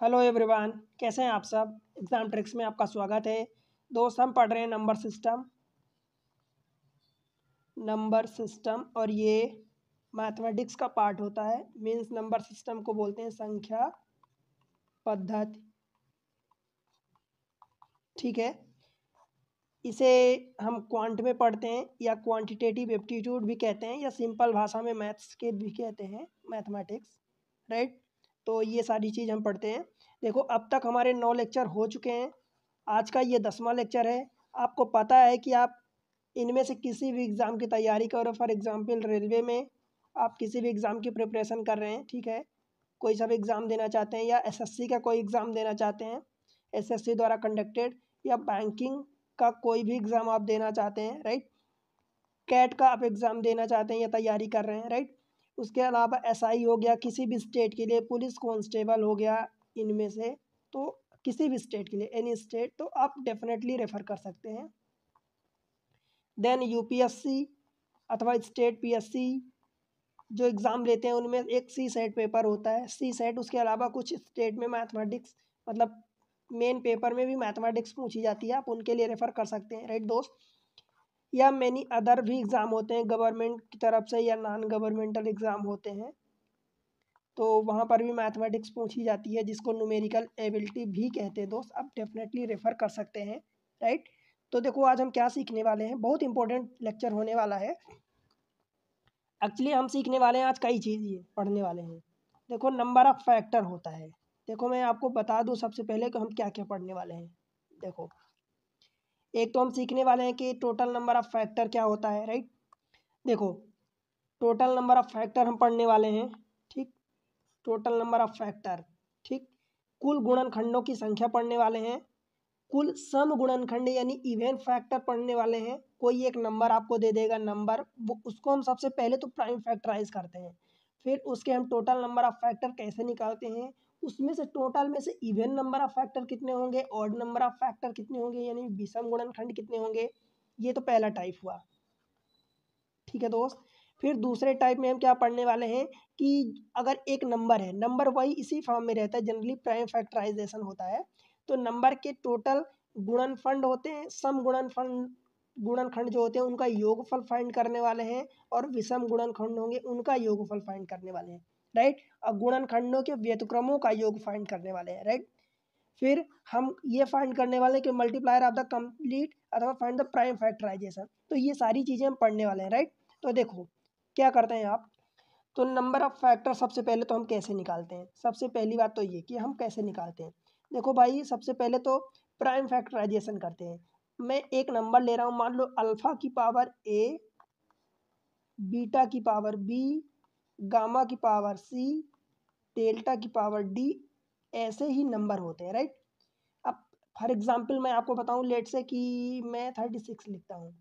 Hello everyone, कैसे हैं आप सब। एग्जाम ट्रिक्स में आपका स्वागत है। दोस्त, हम पढ़ रहे हैं नंबर सिस्टम और ये मैथमेटिक्स का पार्ट होता है। मींस नंबर सिस्टम को बोलते हैं संख्या पद्धति। ठीक है, इसे हम क्वांट में पढ़ते हैं या क्वांटिटेटिव एप्टीट्यूड भी कहते हैं या सिंपल भाषा में मैथ्स के भी कहते हैं, मैथमेटिक्स। राइट, तो ये सारी चीज़ हम पढ़ते हैं। देखो, अब तक हमारे 9 लेक्चर हो चुके हैं। आज का ये 10वां लेक्चर है। आपको पता है कि आप इनमें से किसी भी एग्ज़ाम की तैयारी करो। फॉर एग्जांपल रेलवे में आप किसी भी एग्ज़ाम की प्रिपरेशन कर रहे हैं, ठीक है, कोई सा भी एग्ज़ाम देना चाहते हैं या एसएससी का कोई एग्ज़ाम देना चाहते हैं, एसएससी द्वारा कंडक्टेड, या बैंकिंग का कोई भी एग्ज़ाम आप देना चाहते हैं, राइट, कैट का आप एग्ज़ाम देना चाहते हैं या तैयारी कर रहे हैं, राइट। उसके अलावा एसआई हो गया, किसी भी स्टेट के लिए पुलिस कांस्टेबल हो गया, इनमें से तो किसी भी स्टेट के लिए, एनी स्टेट, तो आप डेफिनेटली रेफ़र कर सकते हैं। देन यूपीएससी अथवा स्टेट पीएससी जो एग्ज़ाम लेते हैं उनमें एक सी सेट पेपर होता है, सी सेट। उसके अलावा कुछ स्टेट में मैथमेटिक्स, मतलब मेन पेपर में भी मैथमेटिक्स पूछी जाती है, आप उनके लिए रेफ़र कर सकते हैं, राइट दोस्त। या मैनी अदर भी एग्ज़ाम होते हैं गवर्नमेंट की तरफ से या नॉन गवर्नमेंटल एग्ज़ाम होते हैं, तो वहाँ पर भी मैथमेटिक्स पूछी जाती है, जिसको न्यूमेरिकल एबिलिटी भी कहते हैं दोस्त। आप डेफिनेटली रेफ़र कर सकते हैं, राइट। तो देखो, आज हम क्या सीखने वाले हैं, बहुत इंपॉर्टेंट लेक्चर होने वाला है। एक्चुअली हम सीखने वाले हैं आज कई चीज़ पढ़ने वाले हैं। देखो, नंबर ऑफ फैक्टर होता है। देखो, मैं आपको बता दूं सबसे पहले कि हम क्या क्या पढ़ने वाले हैं। देखो, एक तो हम सीखने वाले हैं कि टोटल नंबर ऑफ फैक्टर क्या होता है, राइट। देखो, टोटल नंबर ऑफ फैक्टर हम पढ़ने वाले हैं, ठीक। टोटल नंबर ऑफ फैक्टर, ठीक। कुल गुणनखंडों की संख्या पढ़ने वाले हैं। कुल सम गुणनखंड यानी इवन फैक्टर पढ़ने वाले हैं। कोई एक नंबर आपको दे देगा, नंबर, वो उसको हम सबसे पहले तो प्राइम फैक्टराइज करते हैं, फिर उसके हम टोटल नंबर ऑफ फैक्टर कैसे निकालते हैं, उसमें से टोटल में से इवन नंबर ऑफ फैक्टर कितने होंगे, ऑड नंबर ऑफ फैक्टर कितने होंगे, यानी विषम गुणनखंड कितने होंगे। ये तो पहला टाइप हुआ, ठीक है दोस्त। फिर दूसरे टाइप में हम क्या पढ़ने वाले हैं कि अगर एक नंबर है, नंबर वही इसी फॉर्म में रहता है, जनरली प्राइम फैक्टराइजेशन होता है, तो नंबर के टोटल गुणनफंड होते हैं, सम गुणनखंड जो होते हैं उनका योगफल फाइंड करने वाले हैं, और विषम गुणनखंड होंगे उनका योगफल फाइंड करने वाले हैं, राइट। और गुणनखंडों के व्यतिक्रमों का योग फाइंड करने वाले हैं, राइट। फिर हम ये फाइंड करने वाले हैं कि मल्टीप्लायर ऑफ द कंप्लीट अथवा फाइंड द प्राइम फैक्टराइजेशन। तो ये सारी चीज़ें हम पढ़ने वाले हैं, राइट। तो देखो, क्या करते हैं आप, तो नंबर ऑफ फैक्टर सबसे पहले तो हम कैसे निकालते हैं। सबसे पहली बात तो ये कि हम कैसे निकालते हैं। देखो भाई, सबसे पहले तो प्राइम फैक्टराइजेशन करते हैं। मैं एक नंबर ले रहा हूँ, मान लो अल्फ़ा की पावर ए, बीटा की पावर बी, गामा की पावर सी, डेल्टा की पावर डी, ऐसे ही नंबर होते हैं, राइट। अब फॉर एग्जाम्पल मैं आपको बताऊं, लेट से कि मैं 36 लिखता हूँ,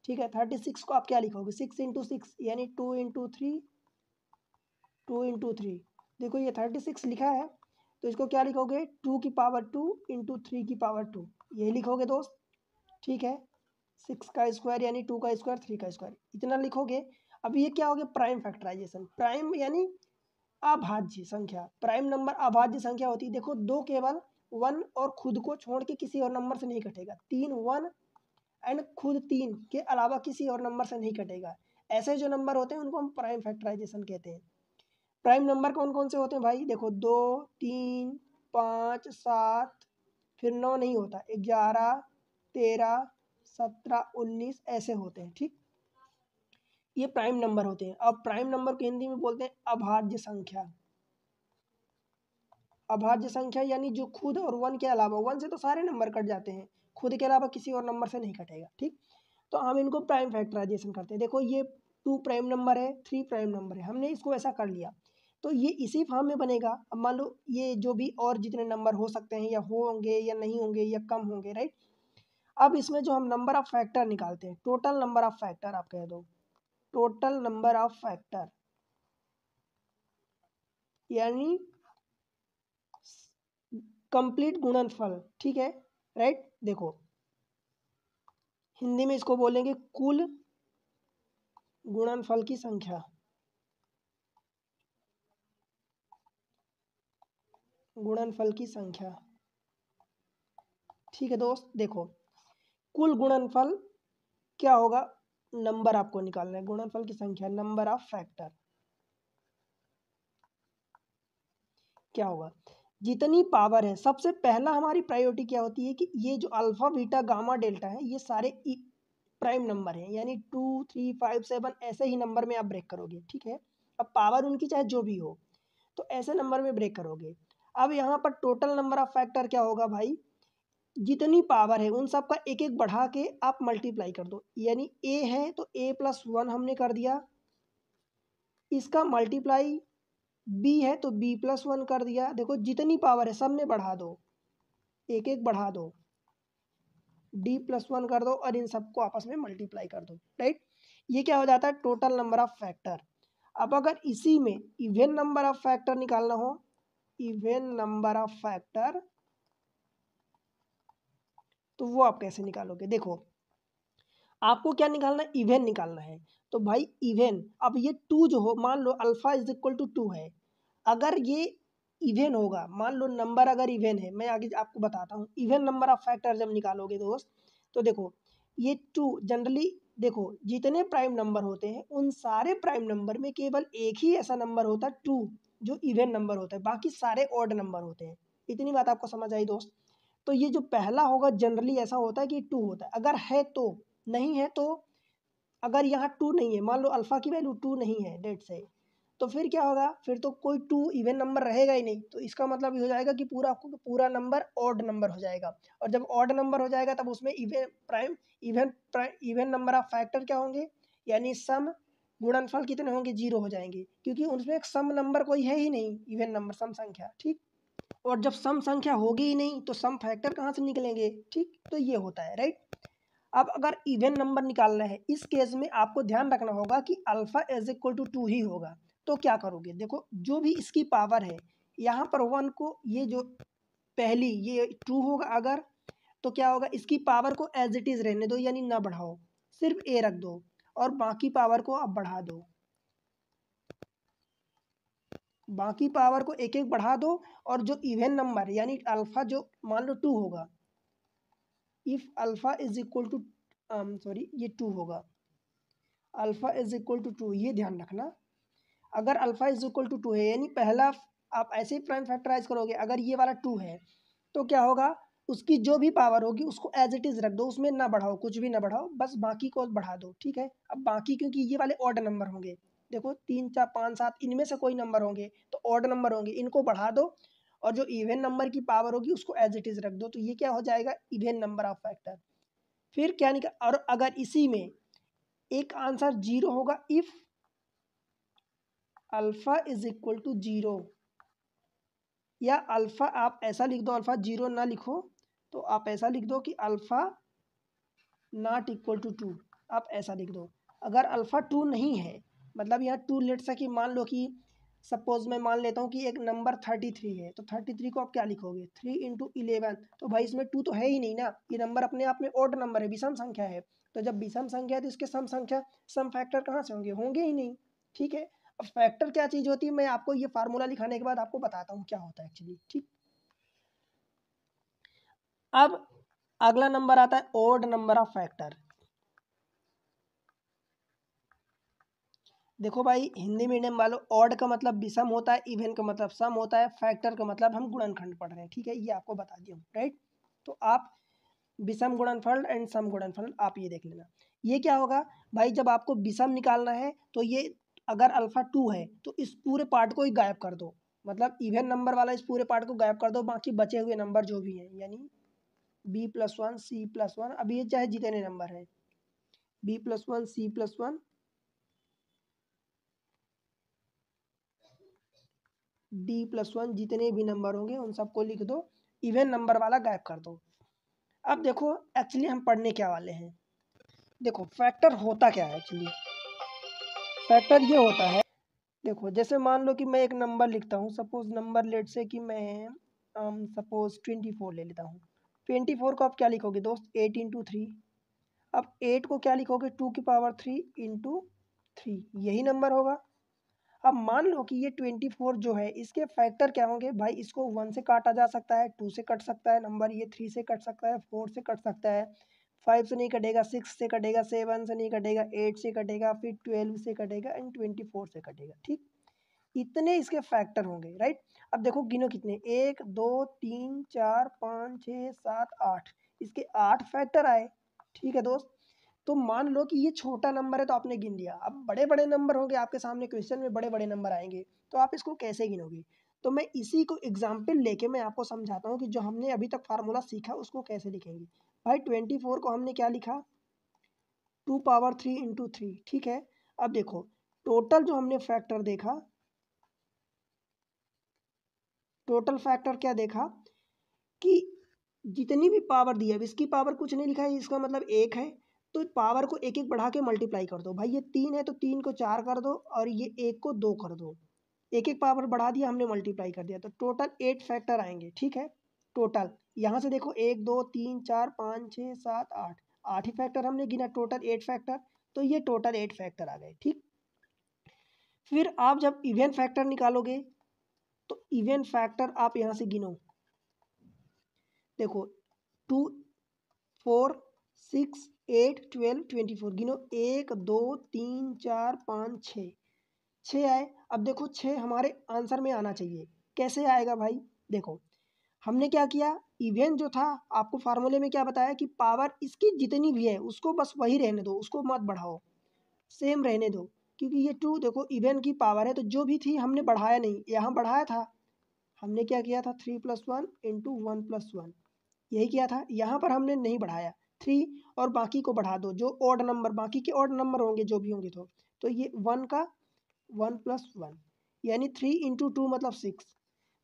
ठीक है। 36 को आप क्या लिखोगे, 6 × 6 यानी 2 × 3, 2 × 3। देखो, ये 36 लिखा है, तो इसको क्या लिखोगे, 2 की पावर 2 × 3 की पावर 2, यही लिखोगे दोस्त, ठीक है। 6 का स्क्वायर यानी 2 का स्क्वायर, 3 का स्क्वायर, इतना लिखोगे। अब ये क्या हो गया, प्राइम फैक्टराइजेशन। प्राइम यानी अभाज्य संख्या। प्राइम नंबर अभाज्य संख्या होती है। देखो, दो केवल वन और खुद को छोड़ के किसी और नंबर से नहीं कटेगा, 3 1 एंड खुद 3 के अलावा किसी और नंबर से नहीं कटेगा। ऐसे जो नंबर होते हैं उनको हम प्राइम फैक्टराइजेशन कहते हैं। प्राइम नंबर कौन कौन से होते हैं भाई, देखो, 2 3 5 7, फिर 9 नहीं होता, 11 13 17 19 ऐसे होते हैं, ठीक। ये प्राइम नंबर होते हैं। अब प्राइम नंबर को हिंदी में बोलते हैं अभाज्य संख्या। अभाज्य संख्या यानी जो खुद और वन के अलावा, वन से तो सारे नंबर कट जाते हैं, खुद के अलावा किसी और नंबर से नहीं कटेगा, ठीक। तो हम इनको प्राइम फैक्टराइजेशन करते हैं। देखो, ये 2 प्राइम नंबर है, 3 प्राइम नंबर है, हमने इसको ऐसा कर लिया, तो ये इसी फॉर्म में बनेगा। अब मान लो ये जो भी और जितने नंबर हो सकते हैं, या होंगे या नहीं होंगे या कम होंगे, राइट। अब इसमें जो हम नंबर ऑफ फैक्टर निकालते हैं, टोटल नंबर ऑफ फैक्टर आप कह दो, टोटल नंबर ऑफ फैक्टर यानी कंप्लीट गुणनफल, ठीक है, राइट। देखो, हिंदी में इसको बोलेंगे कुल गुणनफल की संख्या। गुणनफल की संख्या। ठीक है दोस्त, देखो कुल गुणनफल क्या होगा, नंबर आपको निकालना है, गुणनफल की संख्या नंबर ऑफ फैक्टर क्या होगा, जितनी पावर है। सबसे पहला हमारी प्रायोरिटी क्या होती है कि ये जो अल्फा बीटा गामा डेल्टा है ये सारे प्राइम नंबर हैं, यानी 2 3 5 7 ऐसे ही नंबर में आप ब्रेक करोगे। ठीक है, अब पावर उनकी चाहे जो भी हो तो ऐसे नंबर में ब्रेक करोगे। अब यहाँ पर टोटल नंबर ऑफ फैक्टर क्या होगा भाई, जितनी पावर है उन सब का एक एक बढ़ा के आप मल्टीप्लाई कर दो, यानी ए है तो a+1 हमने कर दिया, इसका मल्टीप्लाई बी है तो b+1 कर दिया। देखो जितनी पावर है सब में बढ़ा दो, एक एक बढ़ा दो, d+1 कर दो और इन सबको आपस में मल्टीप्लाई कर दो। राइट, ये क्या हो जाता है टोटल नंबर ऑफ फैक्टर। अब अगर इसी में इवन नंबर ऑफ फैक्टर निकालना हो, इवन नंबर ऑफ फैक्टर, तो वो आप कैसे निकालोगे, देखो आपको क्या निकालना है, इवन निकालना है। तो भाई इवन, अब ये 2 जो हो, मान लो अल्फा इज इक्वल टू 2 है, अगर ये इवन होगा, मान लो नंबर अगर इवन है, मैं आगे आपको बताता हूँ इवन नंबर ऑफ फैक्टर जब निकालोगे दोस्त, तो देखो ये 2 जनरली, देखो जितने प्राइम नंबर होते हैं उन सारे प्राइम नंबर में केवल एक ही ऐसा नंबर होता है 2 जो इवन नंबर होता है, बाकी सारे ऑड नंबर होते हैं। इतनी बात आपको समझ आई दोस्त। तो ये जो पहला होगा जनरली ऐसा होता है कि 2 होता है, अगर है तो, नहीं है तो, अगर यहाँ 2 नहीं है, मान लो अल्फा की वैल्यू 2 नहीं है डेट से, तो फिर क्या होगा, फिर तो कोई 2 इवन नंबर रहेगा ही नहीं, तो इसका मतलब ये हो जाएगा कि पूरा नंबर ऑड नंबर हो जाएगा। और जब ऑड नंबर हो जाएगा तब उसमें इवन नंबर ऑफ फैक्टर क्या होंगे, यानी सम गुणनफल कितने होंगे, 0 हो जाएंगे, क्योंकि उसमें एक सम नंबर कोई है ही नहीं, इवन नंबर सम संख्या। ठीक, और जब सम संख्या होगी ही नहीं तो सम फैक्टर कहाँ से निकलेंगे। ठीक, तो ये होता है। राइट, अब अगर इवन नंबर निकालना है इस केस में आपको ध्यान रखना होगा कि अल्फा इज इक्वल टू 2 ही होगा। तो क्या करोगे, देखो जो भी इसकी पावर है यहाँ पर 1 को, ये जो पहली ये 2 होगा अगर, तो क्या होगा इसकी पावर को एज इट इज रहने दो, यानी ना बढ़ाओ, सिर्फ ए रख दो और बाकी पावर को आप बढ़ा दो, बाकी पावर को एक एक बढ़ा दो। और जो इवन नंबर यानी अल्फा जो मान लो 2 होगा, if alpha is equal to, sorry ये 2 होगा, अल्फा इज इक्वल टू 2, ये ध्यान रखना। अगर अल्फा इज इक्वल टू 2 है, यानी पहला आप ऐसे ही प्राइम फैक्टराइज करोगे, अगर ये वाला 2 है तो क्या होगा, उसकी जो भी पावर होगी उसको एज इट इज रख दो, उसमें ना बढ़ाओ, कुछ भी ना बढ़ाओ, बस बाकी को बढ़ा दो। ठीक है, अब बाकी क्योंकि ये वाले ऑड नंबर होंगे, देखो 3 4 5 7 इनमें से कोई नंबर होंगे तो ऑड नंबर होंगे, इनको बढ़ा दो और जो इवन नंबर की पावर होगी उसको एज इट इज रख दो, तो ये क्या हो जाएगा इवन नंबर ऑफ फैक्टर। फिर क्या निकल, और अगर इसी में एक आंसर 0 होगा, if alpha is equal to 0, या अल्फा आप ऐसा लिख दो, अल्फा 0 ना लिखो तो आप ऐसा लिख दो कि अल्फा नॉट इक्वल टू 2, आप ऐसा लिख दो। अगर अल्फा 2 नहीं है, मतलब यहाँ 2 लेट सा कि मान लो कि सपोज मैं मान लेता हूँ कि एक नंबर 33 है, तो 33 को आप क्या लिखोगे 3 इंटू 11, तो भाई इसमें 2 तो है ही नहीं ना, ये नंबर अपने आप में ऑड नंबर है, विषम संख्या है। तो जब विषम संख्या है तो इसके सम फैक्टर कहाँ से होंगे, होंगे ही नहीं। ठीक है, अब फैक्टर क्या चीज़ होती है, मैं आपको ये फार्मूला लिखाने के बाद आपको बताता हूँ क्या होता है एक्चुअली। ठीक, अब अगला नंबर आता है ऑड नंबर ऑफ फैक्टर। देखो भाई हिंदी मीडियम वालों, ऑड का मतलब विषम होता है, इवन का मतलब सम होता है, फैक्टर का मतलब हम गुणनखंड पढ़ रहे हैं। ठीक है, ये आपको बता दिया हूँ। राइट, तो आप विषम गुणनफल एंड सम गुणनफल आप ये देख लेना। ये क्या होगा भाई, जब आपको विषम निकालना है तो ये अगर अल्फा 2 है तो इस पूरे पार्ट को ही गायब कर दो, मतलब इवन नंबर वाला इस पूरे पार्ट को गायब कर दो, बाकी बचे हुए नंबर जो भी हैं, यानी b+1 c+1, अब ये चाहे जितने नंबर हैं b+1 c+1 d+1 जितने भी नंबर होंगे उन सबको लिख दो, इवन नंबर वाला गायब कर दो। अब देखो एक्चुअली हम पढ़ने क्या वाले हैं, देखो फैक्टर होता क्या है एक्चुअली। फैक्टर ये होता है, देखो जैसे मान लो कि मैं एक नंबर लिखता हूँ, सपोज नंबर लेट से कि मैं सपोज 24 ले लेता हूँ। 24 को आप क्या लिखोगे दोस्त 8 इंटू 3, अब 8 को क्या लिखोगे 2 की पावर 3 इंटू 3, यही नंबर होगा। अब मान लो कि ये 24 जो है इसके फैक्टर क्या होंगे भाई, इसको 1 से काटा जा सकता है, 2 से कट सकता है नंबर, ये 3 से कट सकता है, 4 से कट सकता है, 5 से नहीं कटेगा, 6 से कटेगा, 7 से नहीं कटेगा, 8 से कटेगा, फिर 12 से कटेगा एंड 24 से कटेगा। ठीक, इतने इसके फैक्टर होंगे, राइट। अब देखो गिनो कितने, 1 2 3 4 5 6 7 8, इसके 8 फैक्टर आए। ठीक है दोस्त, तो मान लो कि ये छोटा नंबर है तो आपने गिन लिया। अब बड़े बड़े नंबर होंगे आपके सामने, क्वेश्चन में बड़े बड़े नंबर आएंगे, तो आप इसको कैसे गिनोगे। तो मैं इसी को एग्जाम्पल लेके मैं आपको समझाता हूँ कि जो हमने अभी तक फार्मूला सीखा उसको कैसे लिखेंगे। भाई 24 को हमने क्या लिखा, 2 पावर 3 इंटू 3। ठीक है, अब देखो टोटल जो हमने फैक्टर देखा, टोटल फैक्टर क्या देखा कि जितनी भी पावर दी है, अब इसकी पावर कुछ नहीं लिखा है, इसका मतलब 1 है, तो पावर को एक एक बढ़ा के मल्टीप्लाई कर दो। भाई ये 3 है तो 3 को 4 कर दो और ये 1 को 2 कर दो, एक एक पावर बढ़ा दिया हमने, मल्टीप्लाई कर दिया, तो टोटल 8 फैक्टर आएंगे। ठीक है, टोटल यहाँ से देखो 1 2 3 4 5 6 7 8, 8 ही फैक्टर हमने गिना, टोटल 8 फैक्टर, तो ये टोटल 8 फैक्टर आ गए। ठीक, फिर आप जब इवन फैक्टर निकालोगे तो इवन फैक्टर आप यहाँ से गिनो, देखो 2 4 6 8 12 24, गिनो 1 2 3 4 5 6, 6 आए। अब देखो 6 हमारे आंसर में आना चाहिए, कैसे आएगा भाई, देखो हमने क्या किया, इवन जो था आपको फार्मूले में क्या बताया कि पावर इसकी जितनी भी है उसको बस वही रहने दो, उसको मत बढ़ाओ, सेम रहने दो, क्योंकि ये 2 देखो इवन की पावर है तो जो भी थी हमने बढ़ाया नहीं, यहाँ बढ़ाया था, हमने क्या किया था 3 + 1 इंटू 1 + 1, यही किया था। यहाँ पर हमने नहीं बढ़ाया 3, और बाकी को बढ़ा दो, जो ऑड नंबर बाकी के ऑड नंबर होंगे जो भी होंगे, तो ये 1 का 1 + 1 यानी 3 इंटू 2 मतलब 6।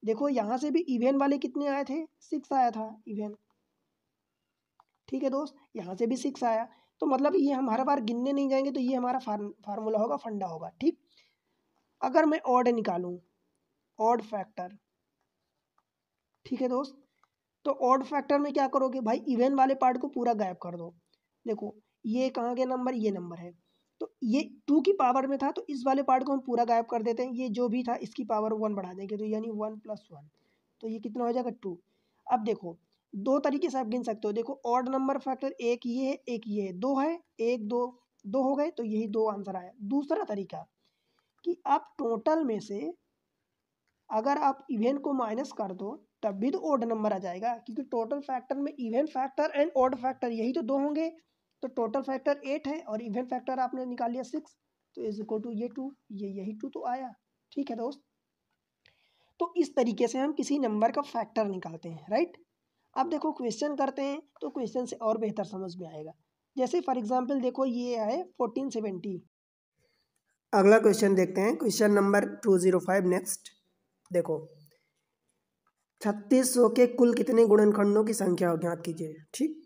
देखो यहाँ से भी इवन वाले कितने आए थे, 6 आया था इवन। ठीक है दोस्त, यहाँ से भी 6 आया, तो मतलब ये हम हर बार गिनने नहीं जाएंगे, तो ये हमारा फार्मूला होगा, फंडा होगा। ठीक, अगर मैं ऑड निकालूं, ऑड फैक्टर, ठीक है दोस्त, तो ऑड फैक्टर में क्या करोगे भाई, इवन वाले पार्ट को पूरा गायब कर दो। देखो ये कहाँ के नंबर, ये नंबर है, तो ये 2 की पावर में था तो इस वाले पार्ट को हम पूरा गायब कर देते हैं, ये जो भी था इसकी पावर 1 बढ़ा देंगे, तो यानी 1 + 1, तो ये कितना हो जाएगा 2। अब देखो दो तरीके से आप गिन सकते हो, देखो ऑड नंबर फैक्टर एक ये है, एक ये है, 2 है, 1 2 2 हो गए, तो यही 2 आंसर आया। दूसरा तरीका कि आप टोटल में से अगर आप इवन को माइनस कर दो तब भी तो ऑड नंबर आ जाएगा, क्योंकि टोटल फैक्टर में even factor and odd factor यही तो 2 होंगे, तो टोटल फैक्टर 8 है और इवन फैक्टर आपने निकाल लिया 6, तो इज इक्वल टू ये 2, ये यही 2 तो आया। ठीक है दोस्त, तो इस तरीके से हम किसी नंबर का फैक्टर निकालते हैं, राइट। अब देखो क्वेश्चन करते हैं तो क्वेश्चन से और बेहतर समझ में आएगा। जैसे फॉर एग्जांपल देखो ये है 1470। अगला क्वेश्चन देखते हैं, क्वेश्चन नंबर 205 नेक्स्ट। देखो 3600 के कुल कितने गुणनखंडों की संख्या ज्ञात कीजिए। ठीक,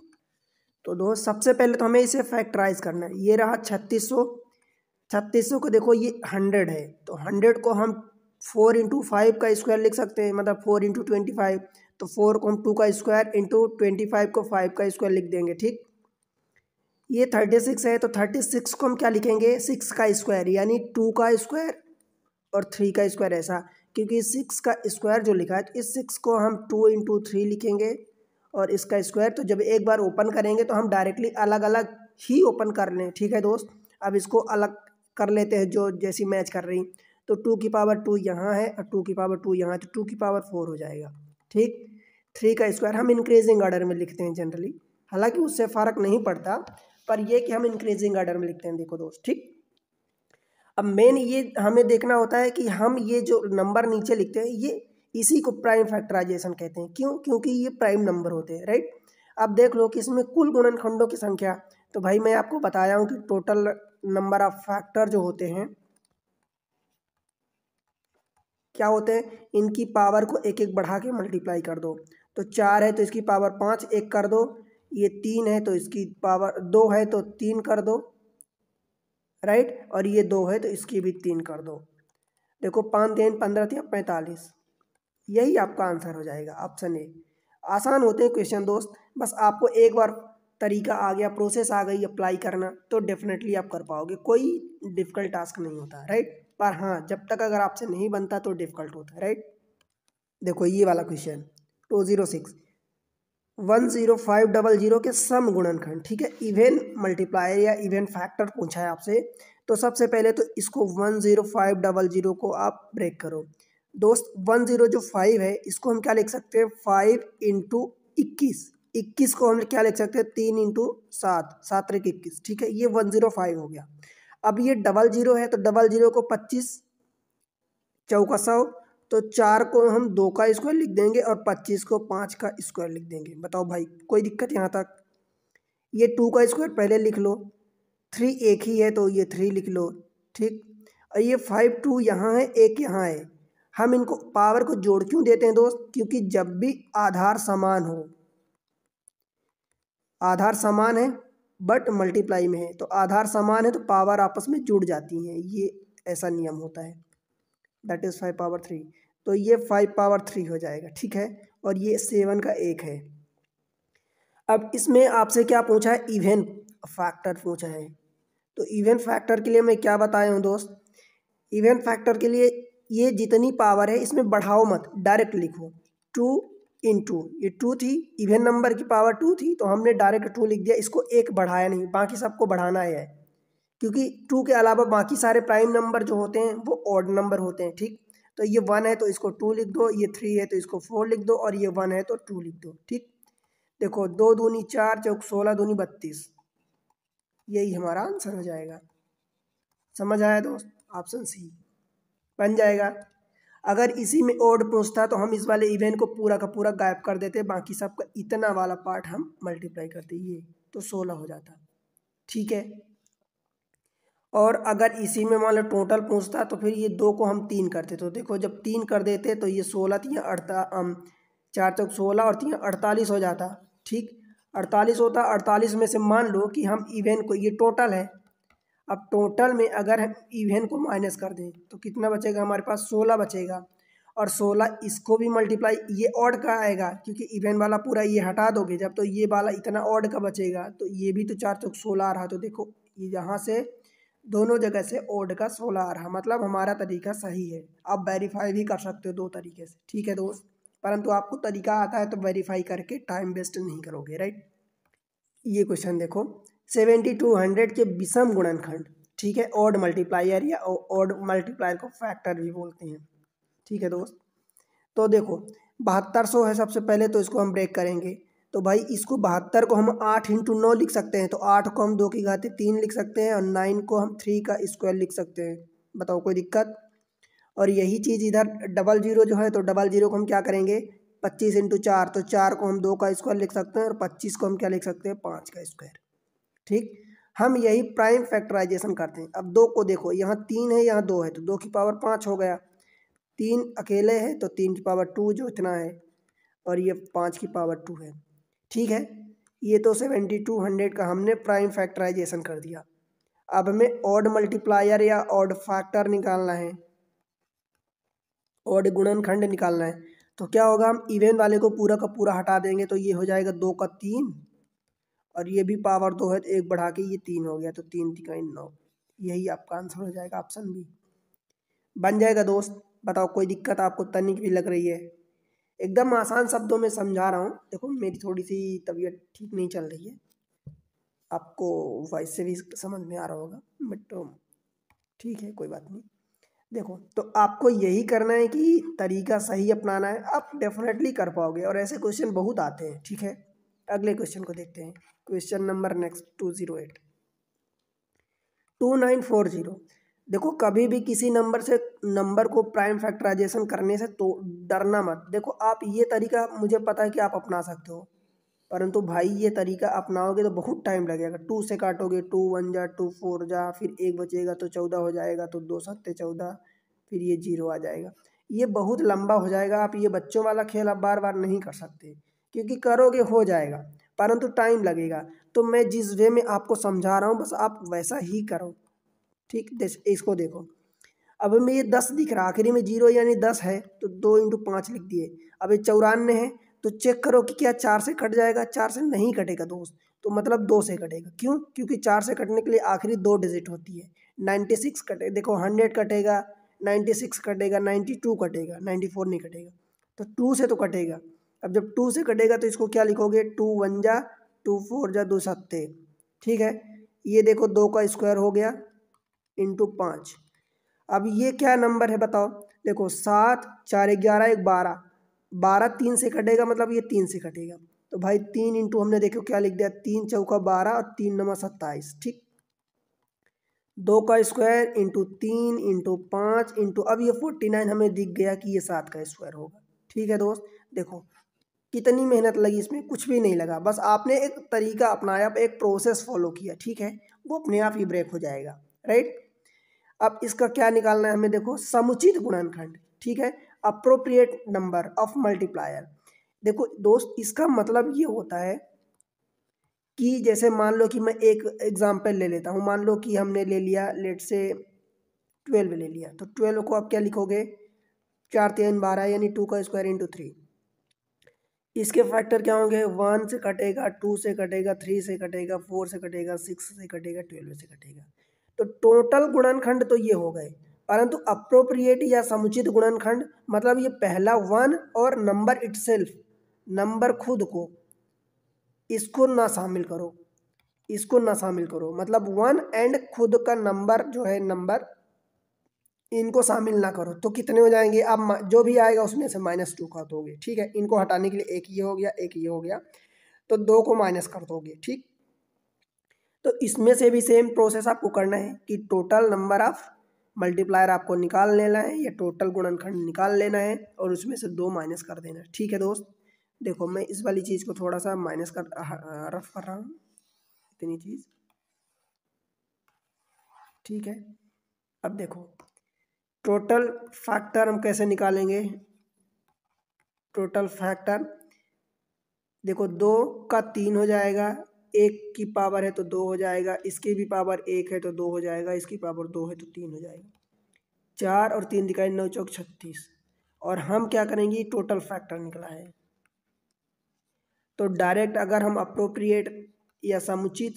तो दोस्त सबसे पहले तो हमें इसे फैक्टराइज करना है। ये रहा 3600, 3600 को देखो ये 100 है, तो 100 को हम 4 इंटू 5 का स्क्वायर लिख सकते हैं, मतलब 4 इंटू 25, तो 4 को हम 2 का स्क्वायर इंटू 25 को 5 का स्क्वायर लिख देंगे। ठीक, ये 36 है तो 36 को हम क्या लिखेंगे, 6 का स्क्वायर, यानी 2 का स्क्वायर और 3 का स्क्वायर, ऐसा, क्योंकि 6 का स्क्वायर जो लिखा है तो इस 6 को हम 2 इंटू 3 लिखेंगे और इसका स्क्वायर, तो जब एक बार ओपन करेंगे तो हम डायरेक्टली अलग अलग ही ओपन कर लें। ठीक है दोस्त, अब इसको अलग कर लेते हैं जो जैसी मैच कर रही, तो 2 की पावर 2 यहाँ है और 2 की पावर 2 यहाँ है, तो 2 की पावर 4 हो जाएगा। ठीक, 3 का स्क्वायर हम इंक्रीजिंग ऑर्डर में लिखते हैं जनरली, हालांकि उससे फ़र्क नहीं पड़ता, पर यह कि हम इंक्रीजिंग ऑर्डर में लिखते हैं। देखो दोस्त, ठीक, अब मेन ये हमें देखना होता है कि हम ये जो नंबर नीचे लिखते हैं ये इसी को प्राइम फैक्टराइजेशन कहते हैं। क्यों, क्योंकि ये प्राइम नंबर होते हैं, राइट। अब देख लो कि इसमें कुल गुणनखंडों की संख्या, तो भाई मैं आपको बताया हूँ कि टोटल नंबर ऑफ फैक्टर जो होते हैं क्या होते हैं, इनकी पावर को एक एक बढ़ा के मल्टीप्लाई कर दो। तो 4 है तो इसकी पावर 5 एक कर दो, ये 3 है तो इसकी पावर 2 है तो 3 कर दो, राइट, और ये 2 है तो इसकी भी 3 कर दो। देखो 5 3 15 3 45, यही आपका आंसर हो जाएगा, ऑप्शन ए। आसान होते हैं क्वेश्चन दोस्त, बस आपको एक बार तरीका आ गया, प्रोसेस आ गई अप्लाई करना, तो डेफिनेटली आप कर पाओगे, कोई डिफिकल्ट टास्क नहीं होता, राइट। पर हाँ जब तक अगर आपसे नहीं बनता तो डिफिकल्ट होता है, राइट। देखो ये वाला क्वेश्चन 206 10500 के सम गुणनखंड, ठीक है, इवन मल्टीप्लायर या इवन फैक्टर पूछा है आपसे। तो सबसे पहले तो इसको 10500 को आप ब्रेक करो दोस्त। 10 जो 5 है इसको हम क्या लिख सकते हैं, 5 इंटू 21, 21 को हम क्या लिख सकते हैं, 3 इंटू 7, 7 3 21, ठीक है, ये 105 हो गया। अब ये 00 है तो 00 को 25 चौका 100, तो 4 को हम 2 का स्क्वायर लिख देंगे और 25 को 5 का स्क्वायर लिख देंगे। बताओ भाई कोई दिक्कत यहाँ तक। ये 2 का स्क्वायर पहले लिख लो, 3 एक ही है तो ये 3 लिख लो, ठीक। और ये 5 2 यहाँ है, एक यहाँ है। हम इनको पावर को जोड़ क्यों देते हैं दोस्त, क्योंकि जब भी आधार समान हो, आधार समान है बट मल्टीप्लाई में है, तो आधार समान है तो पावर आपस में जुड़ जाती हैं, ये ऐसा नियम होता है। दैट इज़ 5 पावर 3, तो ये 5 पावर 3 हो जाएगा, ठीक है। और ये 7 का 1 है। अब इसमें आपसे क्या पूछा है, इवन फैक्टर पूछा है। तो इवन फैक्टर के लिए मैं क्या बताया हूँ दोस्त, इवन फैक्टर के लिए ये जितनी पावर है इसमें बढ़ाओ मत, डायरेक्ट लिखो 2 इंटू, ये 2 थी, इवन नंबर की पावर 2 थी तो हमने डायरेक्ट 2 लिख दिया, इसको 1 बढ़ाया नहीं, बाकी सबको बढ़ाना है, क्योंकि 2 के अलावा बाकी सारे प्राइम नंबर जो होते हैं वो ऑड नंबर होते हैं, ठीक। तो ये 1 है तो इसको 2 लिख दो, ये 3 है तो इसको 4 लिख दो, और ये 1 है तो 2 लिख दो, ठीक। देखो 2 दूनी 4 चौक 16 दूनी 32, यही हमारा आंसर हो जाएगा। समझ आया दोस्त, ऑप्शन सी बन जाएगा। अगर इसी में ऑड पूछता तो हम इस वाले इवेंट को पूरा का पूरा गायब कर देते, बाकी सबका इतना वाला पार्ट हम मल्टीप्लाई करते, ये तो 16 हो जाता, ठीक है। और अगर इसी में मान लो टोटल पूछता तो फिर ये 2 को हम 3 करते, तो देखो जब 3 कर देते तो ये 16 3 4 चौक 16 और 3 48 हो जाता, ठीक। 48 होता, 48 में से मान लो कि हम इवेंट को, ये टोटल है, अब टोटल में अगर हम इवेंट को माइनस कर दें तो कितना बचेगा हमारे पास, 16 बचेगा। और 16 इसको भी मल्टीप्लाई, ये ऑड का आएगा क्योंकि इवेंट वाला पूरा ये हटा दोगे जब, तो ये वाला इतना ऑड का बचेगा, तो ये भी तो 4 चौक 16 आ रहा, तो देखो ये यहाँ से दोनों जगह से ऑड का 16 आ रहा, मतलब हमारा तरीका सही है। आप वेरीफाई भी कर सकते हो 2 तरीके से, ठीक है दोस्त, परंतु आपको तरीका आता है तो वेरीफाई करके टाइम वेस्ट नहीं करोगे, राइट। ये क्वेश्चन देखो 7200 के विषम गुणनखंड, ठीक है, ऑड मल्टीप्लायर या ऑड मल्टीप्लायर को फैक्टर भी बोलते हैं, ठीक है दोस्त। तो देखो 7200 है सबसे पहले, तो इसको हम ब्रेक करेंगे, तो भाई इसको 72 को हम 8 इंटू 9 लिख सकते हैं, तो 8 को हम 2 की घाती 3 लिख सकते हैं, और 9 को हम 3 का स्क्वायर लिख सकते हैं। बताओ कोई दिक्कत। और यही चीज़ इधर 00 जो है, तो 00 को हम क्या करेंगे, 25 इंटू 4, तो 4 को हम 2 का स्क्वायर लिख सकते हैं, और 25 को हम क्या लिख सकते हैं, 5 का स्क्वायर, ठीक। हम यही प्राइम फैक्टराइजेशन करते हैं। अब 2 को देखो, यहाँ 3 है यहाँ 2 है, तो 2 की पावर 5 हो गया, 3 अकेले है तो 3 की पावर 2 जो इतना है, और ये 5 की पावर 2 है, ठीक है। ये तो 7200 का हमने प्राइम फैक्टराइजेशन कर दिया। अब हमें ऑड मल्टीप्लायर या ऑड फैक्टर निकालना है, ऑड गुणनखंड निकालना है। तो क्या होगा, हम इवन वाले को पूरा का पूरा हटा देंगे, तो ये हो जाएगा 2 का 3, और ये भी पावर 2 है तो 1 बढ़ा के ये 3 हो गया, तो 3 3 9, यही आपका आंसर हो जाएगा, ऑप्शन बी बन जाएगा दोस्त। बताओ कोई दिक्कत आपको तनिक भी लग रही है, एकदम आसान शब्दों में समझा रहा हूँ। देखो मेरी थोड़ी सी तबीयत ठीक नहीं चल रही है, आपको वॉइस से भी समझ में आ रहा होगा, बट ठीक है कोई बात नहीं। देखो तो आपको यही करना है कि तरीका सही अपनाना है, आप डेफिनेटली कर पाओगे, और ऐसे क्वेश्चन बहुत आते हैं, ठीक है। अगले क्वेश्चन को देखते हैं, क्वेश्चन नंबर नेक्स्ट 208 2940। देखो कभी भी किसी नंबर को प्राइम फैक्टराइजेशन करने से तो डरना मत। देखो आप ये तरीका मुझे पता है कि आप अपना सकते हो, परंतु भाई ये तरीका अपनाओगे तो बहुत टाइम लगेगा। 2 से काटोगे, 2 1 जा 2 4 जा, फिर 1 बचेगा तो 14 हो जाएगा, तो 2 7 14, फिर ये 0 आ जाएगा, ये बहुत लंबा हो जाएगा। आप ये बच्चों वाला खेल आप बार बार नहीं कर सकते, क्योंकि करोगे हो जाएगा परंतु टाइम लगेगा। तो मैं जिस वे में आपको समझा रहा हूँ बस आप वैसा ही करो, ठीक। इसको देखो, अब हमें ये 10 दिख रहा, आखिरी में 0 यानी 10 है, तो 2 इंटू 5 लिख दिए। अब ये 94 है, तो चेक करो कि क्या 4 से कट जाएगा, 4 से नहीं कटेगा दोस्त, तो मतलब 2 से कटेगा। क्यों, क्योंकि 4 से कटने के लिए आखिरी 2 डिजिट होती है, 96 कटे, देखो 100 कटेगा, 96 कटेगा, 92 कटेगा, 94 नहीं कटेगा, तो 2 से तो कटेगा। अब जब 2 से कटेगा तो इसको क्या लिखोगे, 2 1 जा 2 4 जा 2 7, ठीक है। ये देखो 2 का स्क्वायर हो गया इंटू 5। अब ये क्या नंबर है बताओ, देखो 7 4 11 1 12, 12 3 से कटेगा मतलब ये 3 से कटेगा, तो भाई 3 इंटू हमने देखो क्या लिख दिया, 3 चौका 12 और 3 नंबर 27, ठीक। 2 का स्क्वायर इंटू 3 इंटू 5 इंटू, अब ये 49 हमें दिख गया कि ये 7 का स्क्वायर होगा, ठीक है दोस्त। देखो कितनी मेहनत लगी इसमें, कुछ भी नहीं लगा, बस आपने एक तरीका अपनाया, एक प्रोसेस फॉलो किया, ठीक है, वो अपने आप ही ब्रेक हो जाएगा, राइट। अब इसका क्या निकालना है हमें, देखो समुचित गुणनखंड, ठीक है, अप्रोप्रिएट नंबर ऑफ मल्टीप्लायर। देखो दोस्त इसका मतलब ये होता है कि जैसे मान लो कि मैं एक एग्जांपल ले लेता हूँ, मान लो कि हमने ले लिया लेट से 12 ले लिया, तो 12 को आप क्या लिखोगे, 4 3 12 यानी 2 का स्क्वायर इंटू 3। इसके फैक्टर क्या होंगे, 1 से कटेगा, 2 से कटेगा, 3 से कटेगा, 4 से कटेगा, 6 से कटेगा, 12 से कटेगा। तो टोटल गुणनखंड तो ये हो गए, परंतु अप्रोप्रिएट या समुचित गुणनखंड मतलब ये पहला 1 और नंबर इटसेल्फ, नंबर खुद को, इसको ना शामिल करो, इसको ना शामिल करो, मतलब 1 एंड खुद का नंबर जो है नंबर, इनको शामिल ना करो, तो कितने हो जाएंगे, अब जो भी आएगा उसमें से -2 कर दोगे, ठीक है। इनको हटाने के लिए एक ये हो गया, एक ये हो गया, तो 2 को माइनस कर दोगे, ठीक। तो इसमें से भी सेम प्रोसेस आपको करना है कि टोटल नंबर ऑफ मल्टीप्लायर आपको निकाल लेना है या टोटल गुणनखंड निकाल लेना है और उसमें से 2 माइनस कर देना है, ठीक है दोस्त। देखो मैं इस वाली चीज़ को थोड़ा सा माइनस कर रफ कर रहा हूँ, इतनी चीज़, ठीक है। अब देखो टोटल फैक्टर हम कैसे निकालेंगे, टोटल फैक्टर देखो 2 का 3 हो जाएगा, 1 की पावर है तो 2 हो जाएगा, इसकी भी पावर 1 है तो 2 हो जाएगा, इसकी पावर 2 है तो 3 हो जाएगा, 4 और 3 दिखाई 9 चौक 36, और हम क्या करेंगे, टोटल फैक्टर निकला है, तो डायरेक्ट अगर हम अप्रोप्रिएट या समुचित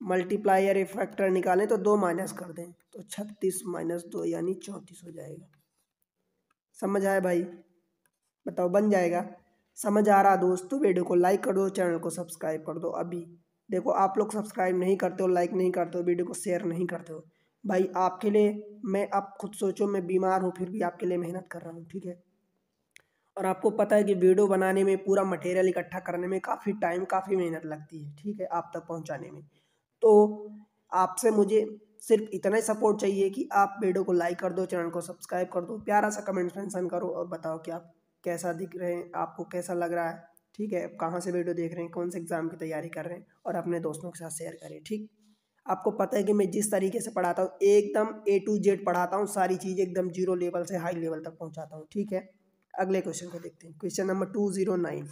मल्टीप्लायर फैक्टर निकालें तो 2 माइनस कर दें, तो 36 - 2 यानी 34 हो जाएगा। समझ आया भाई, बताओ बन जाएगा, समझ आ रहा दोस्त तो वीडियो को लाइक कर दो, चैनल को सब्सक्राइब कर दो। अभी देखो आप लोग सब्सक्राइब नहीं करते हो, लाइक नहीं करते हो, वीडियो को शेयर नहीं करते हो, भाई आपके लिए मैं, आप खुद सोचो मैं बीमार हूँ फिर भी आपके लिए मेहनत कर रहा हूँ, ठीक है। और आपको पता है कि वीडियो बनाने में, पूरा मटेरियल इकट्ठा करने में काफ़ी टाइम, काफ़ी मेहनत लगती है, ठीक है, आप तक पहुँचाने में। तो आपसे मुझे सिर्फ इतना ही सपोर्ट चाहिए कि आप वीडियो को लाइक कर दो, चैनल को सब्सक्राइब कर दो, प्यारा सा कमेंट मेंशन करो और बताओ कि आप कैसा दिख रहे हैं, आपको कैसा लग रहा है, ठीक है, कहाँ से वीडियो देख रहे हैं, कौन से एग्ज़ाम की तैयारी कर रहे हैं, और अपने दोस्तों के साथ शेयर करें, ठीक। आपको पता है कि मैं जिस तरीके से पढ़ाता हूँ एकदम A to Z पढ़ाता हूँ, सारी चीज़ एकदम 0 लेवल से हाई लेवल तक पहुँचाता हूँ, ठीक है। अगले क्वेश्चन को देखते हैं, क्वेश्चन नंबर 209।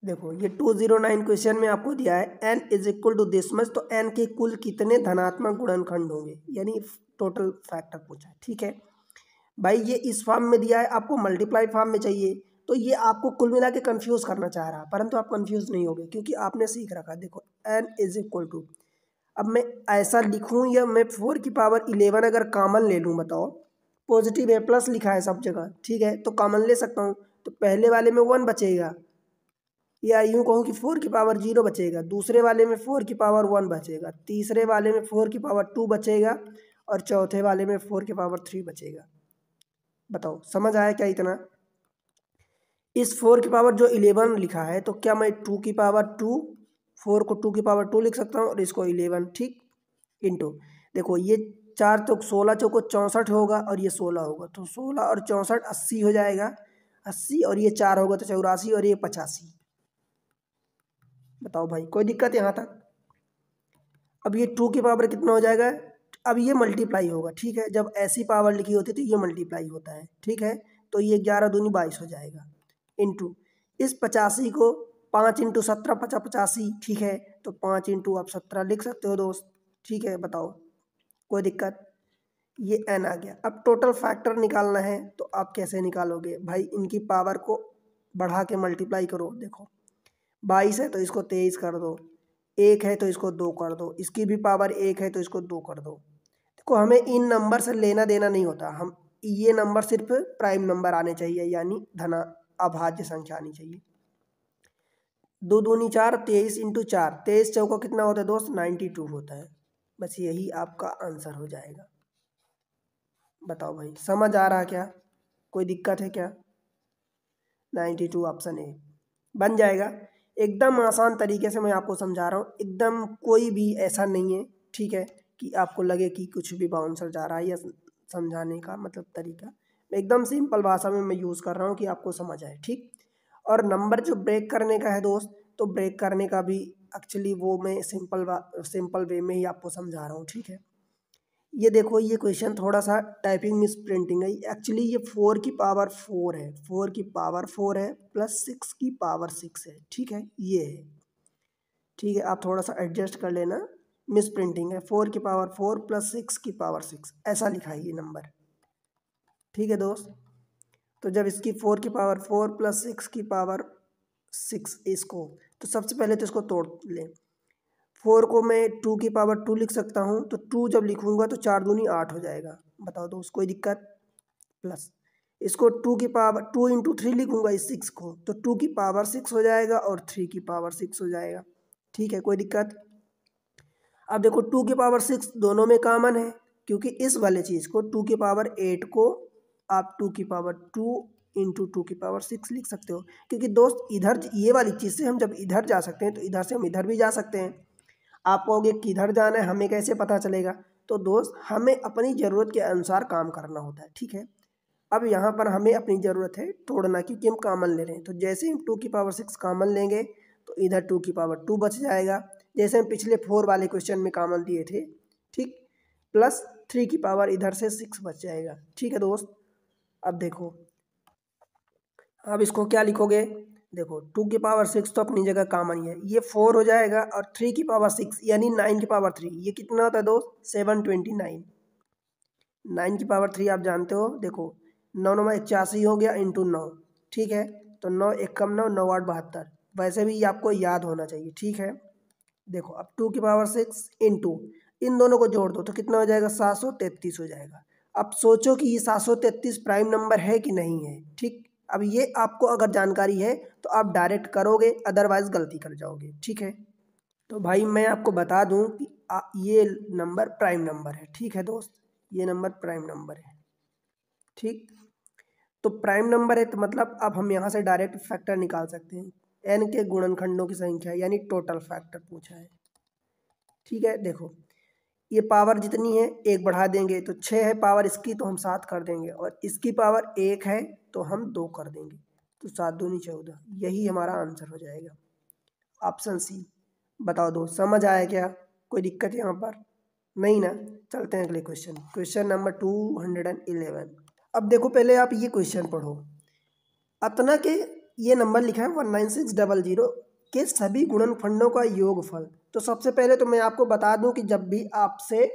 देखो ये 209 क्वेश्चन में आपको दिया है n is equal to this much, तो n के कुल कितने धनात्मक गुणनखंड होंगे, यानी टोटल फैक्टर पूछा है, ठीक है। भाई ये इस फॉर्म में दिया है, आपको मल्टीप्लाई फॉर्म में चाहिए, तो ये आपको कुल मिला के कन्फ्यूज़ करना चाह रहा है, परंतु आप कन्फ्यूज़ नहीं होगे क्योंकि आपने सीख रखा। देखो n इज इक्वल टू, अब मैं ऐसा लिखूँ या मैं 4 की पावर 11 अगर कॉमन ले लूँ, बताओ, पॉजिटिव है, प्लस लिखा है सब जगह, ठीक है, तो कॉमन ले सकता हूँ, तो पहले वाले में 1 बचेगा, या यूँ कहूँ कि 4 की पावर 0 बचेगा, दूसरे वाले में 4 की पावर 1 बचेगा, तीसरे वाले में 4 की पावर 2 बचेगा, और चौथे वाले में 4 की पावर 3 बचेगा। बताओ समझ आया क्या इतना। इस 4 की पावर जो 11 लिखा है, तो क्या मैं 2 की पावर 2, 4 को 2 की पावर 2 लिख सकता हूँ और इसको 11, ठीक, इंटू, देखो ये 4 चौक 16 चौको 64 होगा और ये 16 होगा, तो 16 और 64 80 हो जाएगा, 80 और ये 4 होगा तो 84 और ये 85। बताओ भाई कोई दिक्कत यहाँ तक। अब ये 2 की पावर कितना हो जाएगा, अब ये मल्टीप्लाई होगा, ठीक है, जब ऐसी पावर लिखी होती है तो ये मल्टीप्लाई होता है, ठीक है, तो ये 11 दूनी 22 हो जाएगा, इंटू इस 85 को 5 × 17 85, ठीक है, तो 5 × आप 17 लिख सकते हो दोस्त, ठीक है। बताओ कोई दिक्कत, ये n आ गया। अब टोटल फैक्टर निकालना है, तो आप कैसे निकालोगे भाई, इनकी पावर को बढ़ा के मल्टीप्लाई करो, देखो 22 है तो इसको 23 कर दो, 1 है तो इसको 2 कर दो, इसकी भी पावर 1 है तो इसको 2 कर दो। देखो हमें इन नंबर से लेना देना नहीं होता, हम ये नंबर सिर्फ प्राइम नंबर आने चाहिए, यानी धना अभाज्य संख्या आनी चाहिए। 2 दूनी 4, 23 इंटू 4, 23 चौका कितना होता है दोस्त? 92 होता है। बस यही आपका आंसर हो जाएगा। बताओ भाई, समझ आ रहा क्या? कोई दिक्कत है क्या? 92 ऑप्शन ए बन जाएगा। एकदम आसान तरीके से मैं आपको समझा रहा हूँ, एकदम कोई भी ऐसा नहीं है, ठीक है, कि आपको लगे कि कुछ भी बाउंसर जा रहा है, या समझाने का मतलब तरीका एकदम सिंपल भाषा में मैं यूज़ कर रहा हूँ कि आपको समझ आए, ठीक। और नंबर जो ब्रेक करने का है दोस्त, तो ब्रेक करने का भी एक्चुअली वो मैं सिंपल वे में ही आपको समझा रहा हूँ, ठीक है। ये देखो, ये क्वेश्चन थोड़ा सा टाइपिंग मिस प्रिंटिंग है। एक्चुअली ये 4 की पावर 4 है, 4 की पावर 4 है प्लस 6 की पावर 6 है, ठीक है, ये है, ठीक है। आप थोड़ा सा एडजस्ट कर लेना, मिस प्रिंटिंग है। 4 की पावर 4 प्लस 6 की पावर 6 ऐसा लिखा है ये नंबर, ठीक है दोस्त। तो जब इसकी 4 की पावर 4 प्लस 6 की पावर 6 इसको, तो सबसे पहले तो इसको तोड़ लें। 4 को मैं 2 की पावर 2 लिख सकता हूँ, तो 2 जब लिखूँगा तो 4 दूनी 8 हो जाएगा। बताओ दोस्त, कोई दिक्कत? प्लस इसको 2 की पावर 2 इंटू 3 लिखूँगा इस 6 को, तो 2 की पावर 6 हो जाएगा और 3 की पावर 6 हो जाएगा, ठीक है, कोई दिक्कत? अब देखो 2 की पावर 6 दोनों में कॉमन है, क्योंकि इस वाले चीज़ को 2 की पावर 8 को आप 2 की पावर 2 इंटू 2 की पावर 6 लिख सकते हो, क्योंकि दोस्त इधर ये वाली चीज़ से हम जब इधर जा सकते हैं तो इधर से हम इधर भी जा सकते हैं। आप कहोगे किधर जाना है, हमें कैसे पता चलेगा? तो दोस्त हमें अपनी ज़रूरत के अनुसार काम करना होता है, ठीक है। अब यहाँ पर हमें अपनी ज़रूरत है तोड़ना, क्योंकि हम कॉमन ले रहे हैं। तो जैसे ही हम 2 की पावर 6 कॉमन लेंगे तो इधर 2 की पावर 2 बच जाएगा, जैसे हम पिछले 4 वाले क्वेश्चन में कॉमन लिए थे, ठीक। प्लस 3 की पावर इधर से 6 बच जाएगा, ठीक है दोस्त। अब देखो, अब इसको क्या लिखोगे? देखो 2 की पावर 6 तो अपनी जगह कॉमन ही है, ये 4 हो जाएगा, और 3 की पावर 6 यानी 9 की पावर 3, ये कितना होता है दोस्त? 729। 9 की पावर 3 आप जानते हो, देखो 9 9 81 हो गया इंटू 9, ठीक है। तो 9 1 कम 9 9 8 72, वैसे भी ये आपको याद होना चाहिए, ठीक है। देखो अब 2 की पावर 6 इंटू, इन दोनों को जोड़ दो तो कितना हो जाएगा? 733 हो जाएगा। अब सोचो कि ये 733 प्राइम नंबर है कि नहीं है, ठीक। अब ये आपको अगर जानकारी है तो आप डायरेक्ट करोगे, अदरवाइज गलती कर जाओगे, ठीक है। तो भाई मैं आपको बता दूं कि ये नंबर प्राइम नंबर है, ठीक है दोस्त, ये नंबर प्राइम नंबर है, ठीक। तो प्राइम नंबर है तो मतलब अब हम यहाँ से डायरेक्ट फैक्टर निकाल सकते हैं, एन के गुणनखंडों की संख्या यानी टोटल फैक्टर पूछा है, ठीक है। देखो ये पावर जितनी है एक बढ़ा देंगे तो 6 है पावर इसकी, तो हम 7 कर देंगे, और इसकी पावर 1 है तो हम 2 कर देंगे, तो 7 दूनी 14, यही हमारा आंसर हो जाएगा, ऑप्शन सी। बताओ दोस्त, समझ आया क्या? कोई दिक्कत यहाँ पर? नहीं ना? चलते हैं अगले क्वेश्चन, क्वेश्चन नंबर 211। अब देखो पहले आप ये क्वेश्चन पढ़ो। अतना के ये नंबर लिखा है 19600 के सभी गुणनखंडों का योगफल। तो सबसे पहले तो मैं आपको बता दूं कि जब भी आपसे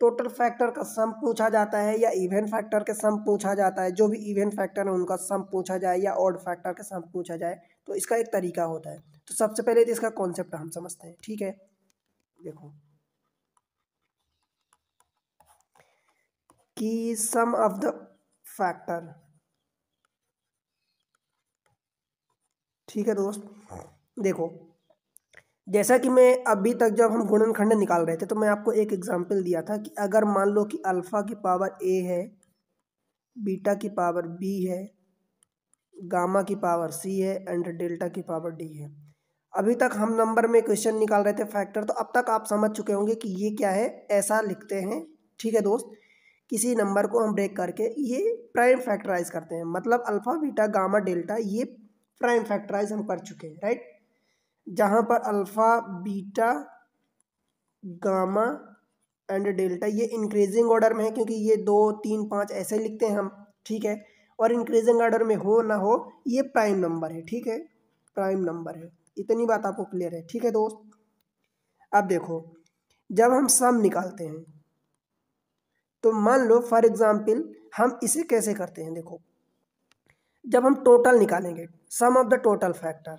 टोटल फैक्टर का सम पूछा जाता है या इवन फैक्टर के सम पूछा जाता है, जो भी इवन फैक्टर है उनका सम पूछा जाए या ऑड फैक्टर का सम पूछा जाए, तो इसका एक तरीका होता है। तो सबसे पहले तो इसका कॉन्सेप्ट हम समझते हैं, ठीक है। देखो कि सम ऑफ द फैक्टर, ठीक है दोस्त। देखो जैसा कि मैं अभी तक जब हम गुणनखंड निकाल रहे थे तो मैं आपको एक एग्जांपल दिया था कि अगर मान लो कि अल्फा की पावर ए है, बीटा की पावर बी है, गामा की पावर सी है एंड डेल्टा की पावर डी है। अभी तक हम नंबर में क्वेश्चन निकाल रहे थे फैक्टर, तो अब तक आप समझ चुके होंगे कि ये क्या है, ऐसा लिखते हैं, ठीक है दोस्त। किसी नंबर को हम ब्रेक करके ये प्राइम फैक्टराइज करते हैं, मतलब अल्फा बीटा गामा डेल्टा ये प्राइम फैक्टराइज हम कर चुके हैं, राइट। जहाँ पर alpha beta gamma and delta ये इंक्रीजिंग ऑर्डर में है, क्योंकि ये 2 3 5 ऐसे लिखते हैं हम, ठीक है। और इंक्रीजिंग ऑर्डर में हो ना हो ये प्राइम नंबर है, ठीक है, प्राइम नंबर है। इतनी बात आपको क्लियर है, ठीक है दोस्त। अब देखो जब हम सम निकालते हैं तो मान लो फॉर एग्जाम्पल हम इसे कैसे करते हैं। देखो जब हम टोटल निकालेंगे, sum of the total factor,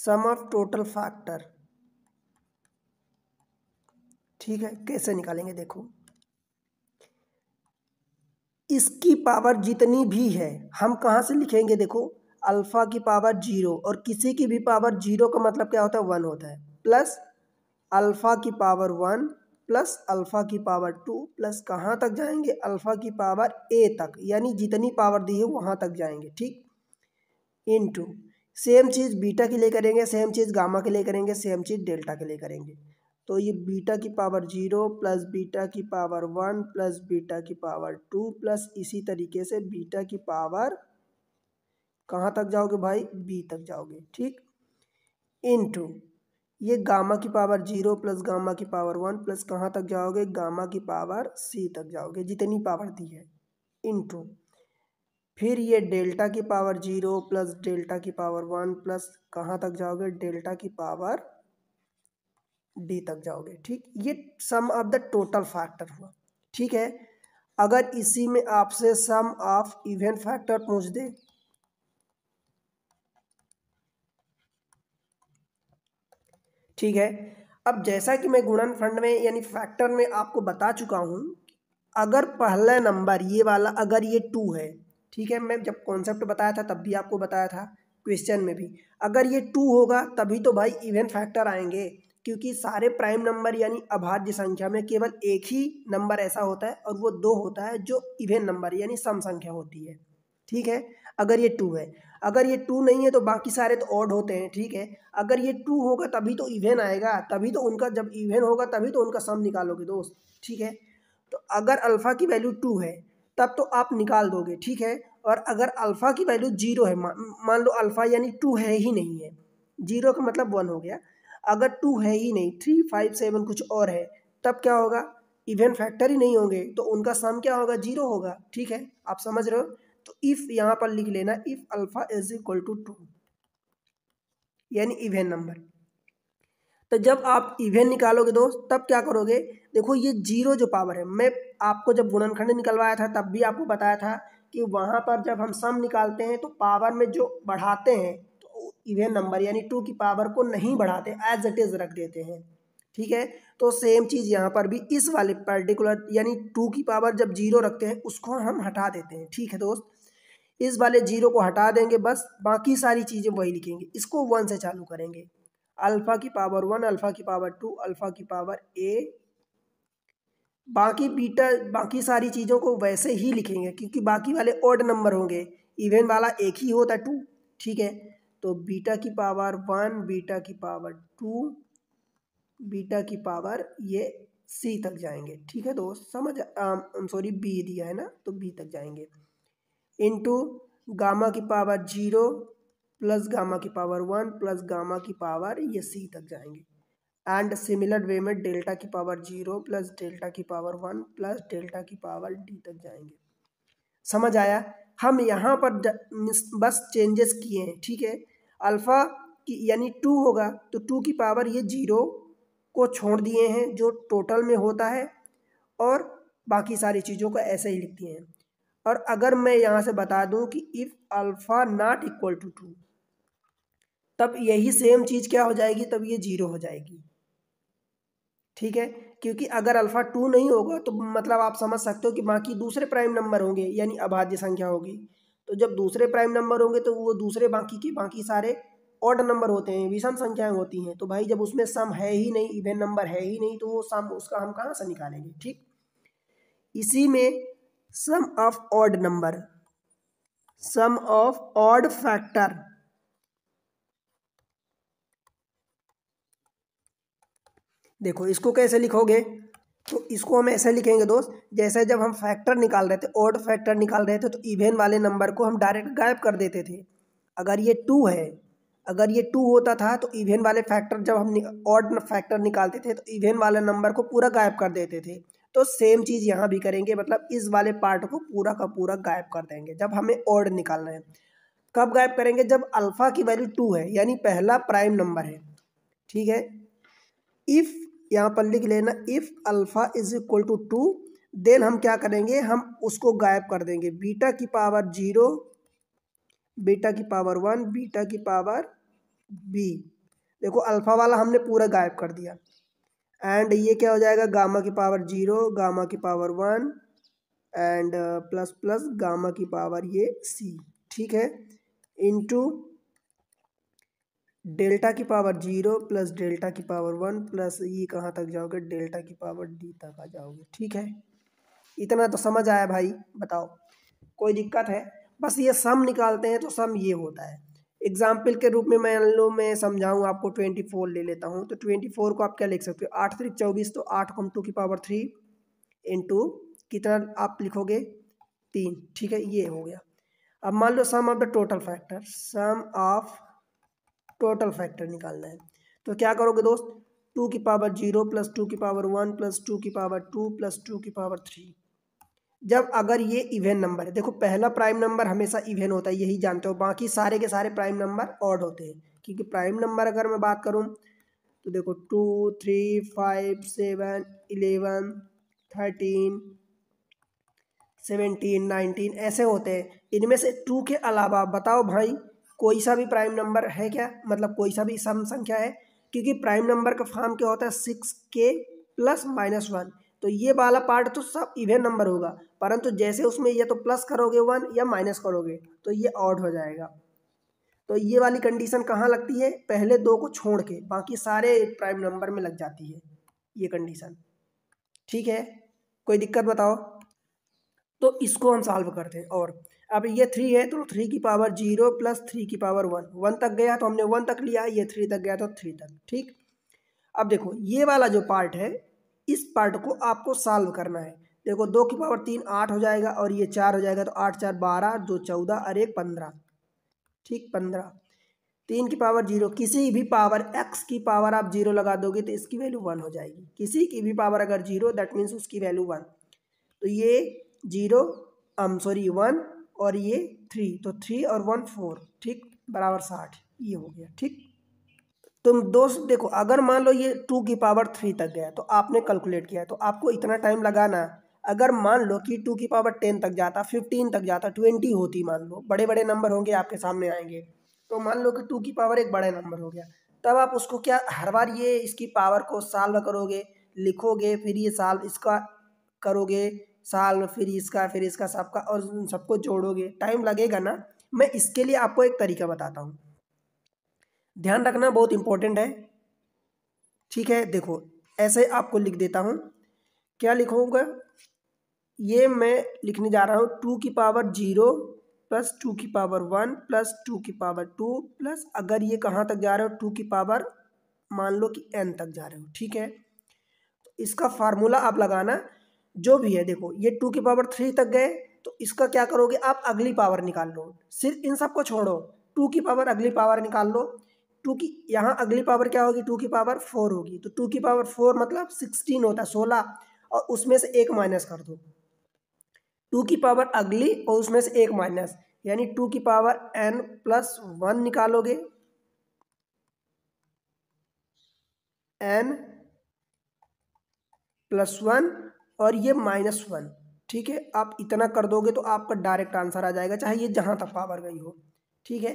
sum of total factor. ठीक है, कैसे निकालेंगे देखो, इसकी पावर जितनी भी है हम कहाँ से लिखेंगे, देखो अल्फा की पावर 0 और किसी की भी पावर 0 का मतलब क्या होता है 1 होता है, प्लस अल्फा की पावर 1 प्लस अल्फा की पावर 2 प्लस कहाँ तक जाएंगे अल्फा की पावर a तक, यानी जितनी पावर दी है वहाँ तक जाएंगे। ठीक, इनटू सेम चीज़ बीटा के लिए करेंगे, सेम चीज़ गामा के लिए करेंगे, सेम चीज़ डेल्टा के लिए करेंगे। तो ये बीटा की पावर 0 प्लस बीटा की पावर 1 प्लस बीटा की पावर 2 प्लस इसी तरीके से बीटा की पावर कहाँ तक जाओगे भाई b तक जाओगे। ठीक, इनटू ये गामा की पावर 0 प्लस गामा की पावर 1 प्लस कहाँ तक जाओगे गामा की पावर c तक जाओगे, जितनी पावर दी है, इनटू फिर ये डेल्टा की पावर 0 प्लस डेल्टा की पावर 1 प्लस कहाँ तक जाओगे डेल्टा की पावर d तक जाओगे। ठीक, ये सम ऑफ द टोटल फैक्टर हुआ। ठीक है, अगर इसी में आपसे सम ऑफ इवन फैक्टर पूछ दे, ठीक है, अब जैसा कि मैं गुणनखंड में यानी फैक्टर में आपको बता चुका हूँ, अगर पहला नंबर ये वाला अगर ये 2 है, ठीक है, मैं जब कॉन्सेप्ट बताया था तब भी आपको बताया था, क्वेश्चन में भी, अगर ये 2 होगा तभी तो भाई इवन फैक्टर आएंगे, क्योंकि सारे प्राइम नंबर यानी अभाज्य संख्या में केवल एक ही नंबर ऐसा होता है और वो 2 होता है जो इवन नंबर यानी सम संख्या होती है। ठीक है, अगर ये 2 है, अगर ये 2 नहीं है तो बाकी सारे तो ऑड होते हैं। ठीक है, अगर ये 2 होगा तभी तो इवन आएगा, तभी तो उनका जब इवन होगा तभी तो उनका सम निकालोगे दोस्त। ठीक है, तो अगर अल्फ़ा की वैल्यू 2 है तब तो आप निकाल दोगे। ठीक है, और अगर अल्फ़ा की वैल्यू 0 है, मान लो अल्फ़ा यानी 2 है ही नहीं है, 0 का मतलब 1 हो गया, अगर 2 है ही नहीं, 3 5 7 कुछ और है, तब क्या होगा, इवन फैक्टर ही नहीं होंगे तो उनका सम क्या होगा 0 होगा। ठीक है, आप समझ रहे हो, तो इफ़ यहाँ पर लिख लेना, if alpha is equal to 2 यानी इवन नंबर। तो जब आप इवन निकालोगे दोस्त तब क्या करोगे, देखो ये 0 जो पावर है, मैं आपको जब गुणनखंड निकलवाया था तब भी आपको बताया था कि वहाँ पर जब हम सम निकालते हैं तो पावर में जो बढ़ाते हैं तो इवन नंबर यानी 2 की पावर को नहीं बढ़ाते, एज इट इज़ रख देते हैं। ठीक है, तो सेम चीज़ यहाँ पर भी इस वाले पर्टिकुलर यानी 2 की पावर जब 0 रखते हैं उसको हम हटा देते हैं। ठीक है दोस्त, इस वाले 0 को हटा देंगे, बस बाकी सारी चीज़ें वही लिखेंगे, इसको 1 से चालू करेंगे, अल्फ़ा की पावर 1 अल्फ़ा की पावर 2 अल्फ़ा की पावर a, बाकी बीटा बाकी सारी चीज़ों को वैसे ही लिखेंगे क्योंकि बाकी वाले ऑड नंबर होंगे, इवन वाला एक ही होता है 2। ठीक है, तो बीटा की पावर 1 बीटा की पावर 2 बीटा की पावर ये c तक जाएंगे। ठीक है दोस्त, समझ सॉरी b दिया है ना तो b तक जाएंगे, इनटू गामा की पावर 0 प्लस गामा की पावर 1 प्लस गामा की पावर ये c तक जाएंगे, एंड सिमिलर वे में डेल्टा की पावर 0 प्लस डेल्टा की पावर 1 प्लस डेल्टा की पावर d तक जाएंगे। समझ आया, हम यहाँ पर बस चेंजेस किए हैं। ठीक है, अल्फ़ा की यानी 2 होगा तो 2 की पावर ये 0 को छोड़ दिए हैं जो टोटल में होता है और बाकी सारी चीज़ों को ऐसे ही लिख दिए हैं। और अगर मैं यहाँ से बता दूँ कि if alpha not equal to 2 तब यही सेम चीज़ क्या हो जाएगी, तब ये 0 हो जाएगी। ठीक है, क्योंकि अगर अल्फ़ा 2 नहीं होगा तो मतलब आप समझ सकते हो कि बाकी दूसरे प्राइम नंबर होंगे यानी अभाज्य संख्या होगी, तो जब दूसरे प्राइम नंबर होंगे तो वो दूसरे बाकी सारे ऑड नंबर होते हैं, विषम संख्याएं होती हैं, तो भाई जब उसमें सम है ही नहीं, इवन नंबर है ही नहीं, तो वो सम उसका हम कहाँ से निकालेंगे। ठीक, इसी में sum of odd number, sum of odd factor, देखो इसको कैसे लिखोगे, तो इसको हम ऐसे लिखेंगे दोस्त, जैसे जब हम फैक्टर निकाल रहे थे, ऑड फैक्टर निकाल रहे थे तो इवन वाले नंबर को हम डायरेक्ट गायब कर देते थे। अगर ये 2 है, अगर ये 2 होता था तो इवन वाले फैक्टर जब हम ऑड फैक्टर निकालते थे तो इवन वाले नंबर को पूरा गायब कर देते थे, तो सेम चीज़ यहाँ भी करेंगे, मतलब इस वाले पार्ट को पूरा का पूरा गायब कर देंगे जब हमें ऑड निकालना है। कब गायब करेंगे, जब अल्फ़ा की वैल्यू 2 है यानी पहला प्राइम नंबर है। ठीक है, इफ़ यहाँ पर लिख लेना, if alpha is equal to 2 then हम क्या करेंगे, हम उसको गायब कर देंगे, बीटा की पावर 0 बीटा की पावर 1 बीटा की पावर बी। देखो अल्फ़ा वाला हमने पूरा गायब कर दिया। एंड ये क्या हो जाएगा, गामा की पावर 0, गामा की power 1 and plus plus gamma की पावर ये सी, ठीक है, इनटू डेल्टा की पावर 0 प्लस डेल्टा की पावर 1 प्लस ये कहाँ तक जाओगे, डेल्टा की पावर डी तक आ जाओगे। ठीक है, इतना तो समझ आया भाई, बताओ कोई दिक्कत है? बस ये सम निकालते हैं तो सम ये होता है। एग्जाम्पल के रूप में मान लो मैं समझाऊँ आपको, 24 ले लेता हूँ। तो 24 को आप क्या लिख सकते हो, 8 3 24, तो 8 को हम 2 की पावर 3 इंटू कितना आप लिखोगे 3, ठीक है, ये हो गया। अब मान लो sum of the total factor, sum of total factor निकालना है। तो क्या करोगे दोस्त, 2 की पावर 0 प्लस 2 की पावर 1 प्लस 2 की पावर 2 प्लस 2 की पावर 3। जब अगर ये इवन नंबर है, देखो पहला प्राइम नंबर हमेशा इवन होता है, यही जानते हो, बाकी सारे के सारे प्राइम नंबर ऑड होते हैं। क्योंकि प्राइम नंबर अगर मैं बात करूं तो देखो 2 3 5 7 11 13 17 19 ऐसे होते हैं। इनमें से 2 के अलावा बताओ भाई कोई सा भी प्राइम नंबर है क्या, मतलब कोई सा भी सम संख्या है? क्योंकि प्राइम नंबर का फॉर्म क्या होता है, 6k प्लस माइनस 1। तो ये वाला पार्ट तो सब इवन नंबर होगा, परंतु जैसे उसमें या तो प्लस करोगे 1 या माइनस करोगे तो ये ऑड हो जाएगा। तो ये वाली कंडीशन कहाँ लगती है, पहले दो को छोड़ के बाकी सारे प्राइम नंबर में लग जाती है ये कंडीशन। ठीक है, कोई दिक्कत बताओ? तो इसको हम सॉल्व करते हैं। और अब ये 3 है तो 3 की पावर 0 प्लस 3 की पावर 1, 1 तक गया तो हमने 1 तक लिया, ये 3 तक गया तो 3 तक। ठीक, अब देखो ये वाला जो पार्ट है, इस पार्ट को आपको सॉल्व करना है। देखो 2 की पावर 3 8 हो जाएगा और ये 4 हो जाएगा, तो 8 4 12, 2 14 और 1 15। ठीक, 15। 3 की पावर 0, किसी भी पावर x की पावर आप 0 लगा दोगे तो इसकी वैल्यू 1 हो जाएगी। किसी की भी पावर अगर 0 दैट मीन्स उसकी वैल्यू 1। तो ये 0 सॉरी 1 और ये 3, तो 3 और 1 4, ठीक, बराबर 60, ये हो गया। ठीक, तुम दोस्त देखो अगर मान लो ये 2 की पावर 3 तक गया तो आपने कैलकुलेट किया तो आपको इतना टाइम लगाना। अगर मान लो कि 2 की पावर 10 तक जाता, 15 तक जाता, 20 होती, मान लो बड़े बड़े नंबर होंगे आपके सामने आएंगे, तो मान लो कि 2 की पावर एक बड़ा नंबर हो गया, तब आप उसको क्या हर बार ये इसकी पावर को सॉल्व करोगे, लिखोगे, फिर ये सॉल्व इसका करोगे, सॉल्व फिर इसका सबका और उन सबको जोड़ोगे, टाइम लगेगा ना। मैं इसके लिए आपको एक तरीका बताता हूँ, ध्यान रखना, बहुत इंपॉर्टेंट है। ठीक है, देखो ऐसे आपको लिख देता हूँ, क्या लिखूँगा, ये मैं लिखने जा रहा हूँ 2 की पावर 0 प्लस 2 की पावर 1 प्लस 2 की पावर 2 प्लस, अगर ये कहाँ तक जा रहे हो, 2 की पावर मान लो कि n तक जा रहे हो। ठीक है, तो इसका फार्मूला आप लगाना जो भी है। देखो ये 2 की पावर 3 तक गए तो इसका क्या करोगे, आप अगली पावर निकाल लो, सिर्फ इन सबको छोड़ो, 2 की पावर अगली पावर निकाल लो। 2 की यहाँ अगली पावर क्या होगी, 2 की पावर 4 होगी, तो 2 की पावर 4 मतलब 16 होता है, 16, और उसमें से एक माइनस कर दो। 2 की पावर अगली और उसमें से एक माइनस, यानी 2 की पावर n प्लस 1 निकालोगे, n प्लस 1 और ये माइनस 1। ठीक है, आप इतना कर दोगे तो आपका डायरेक्ट आंसर आ जाएगा, चाहे ये जहाँ तक पावर गई हो। ठीक है,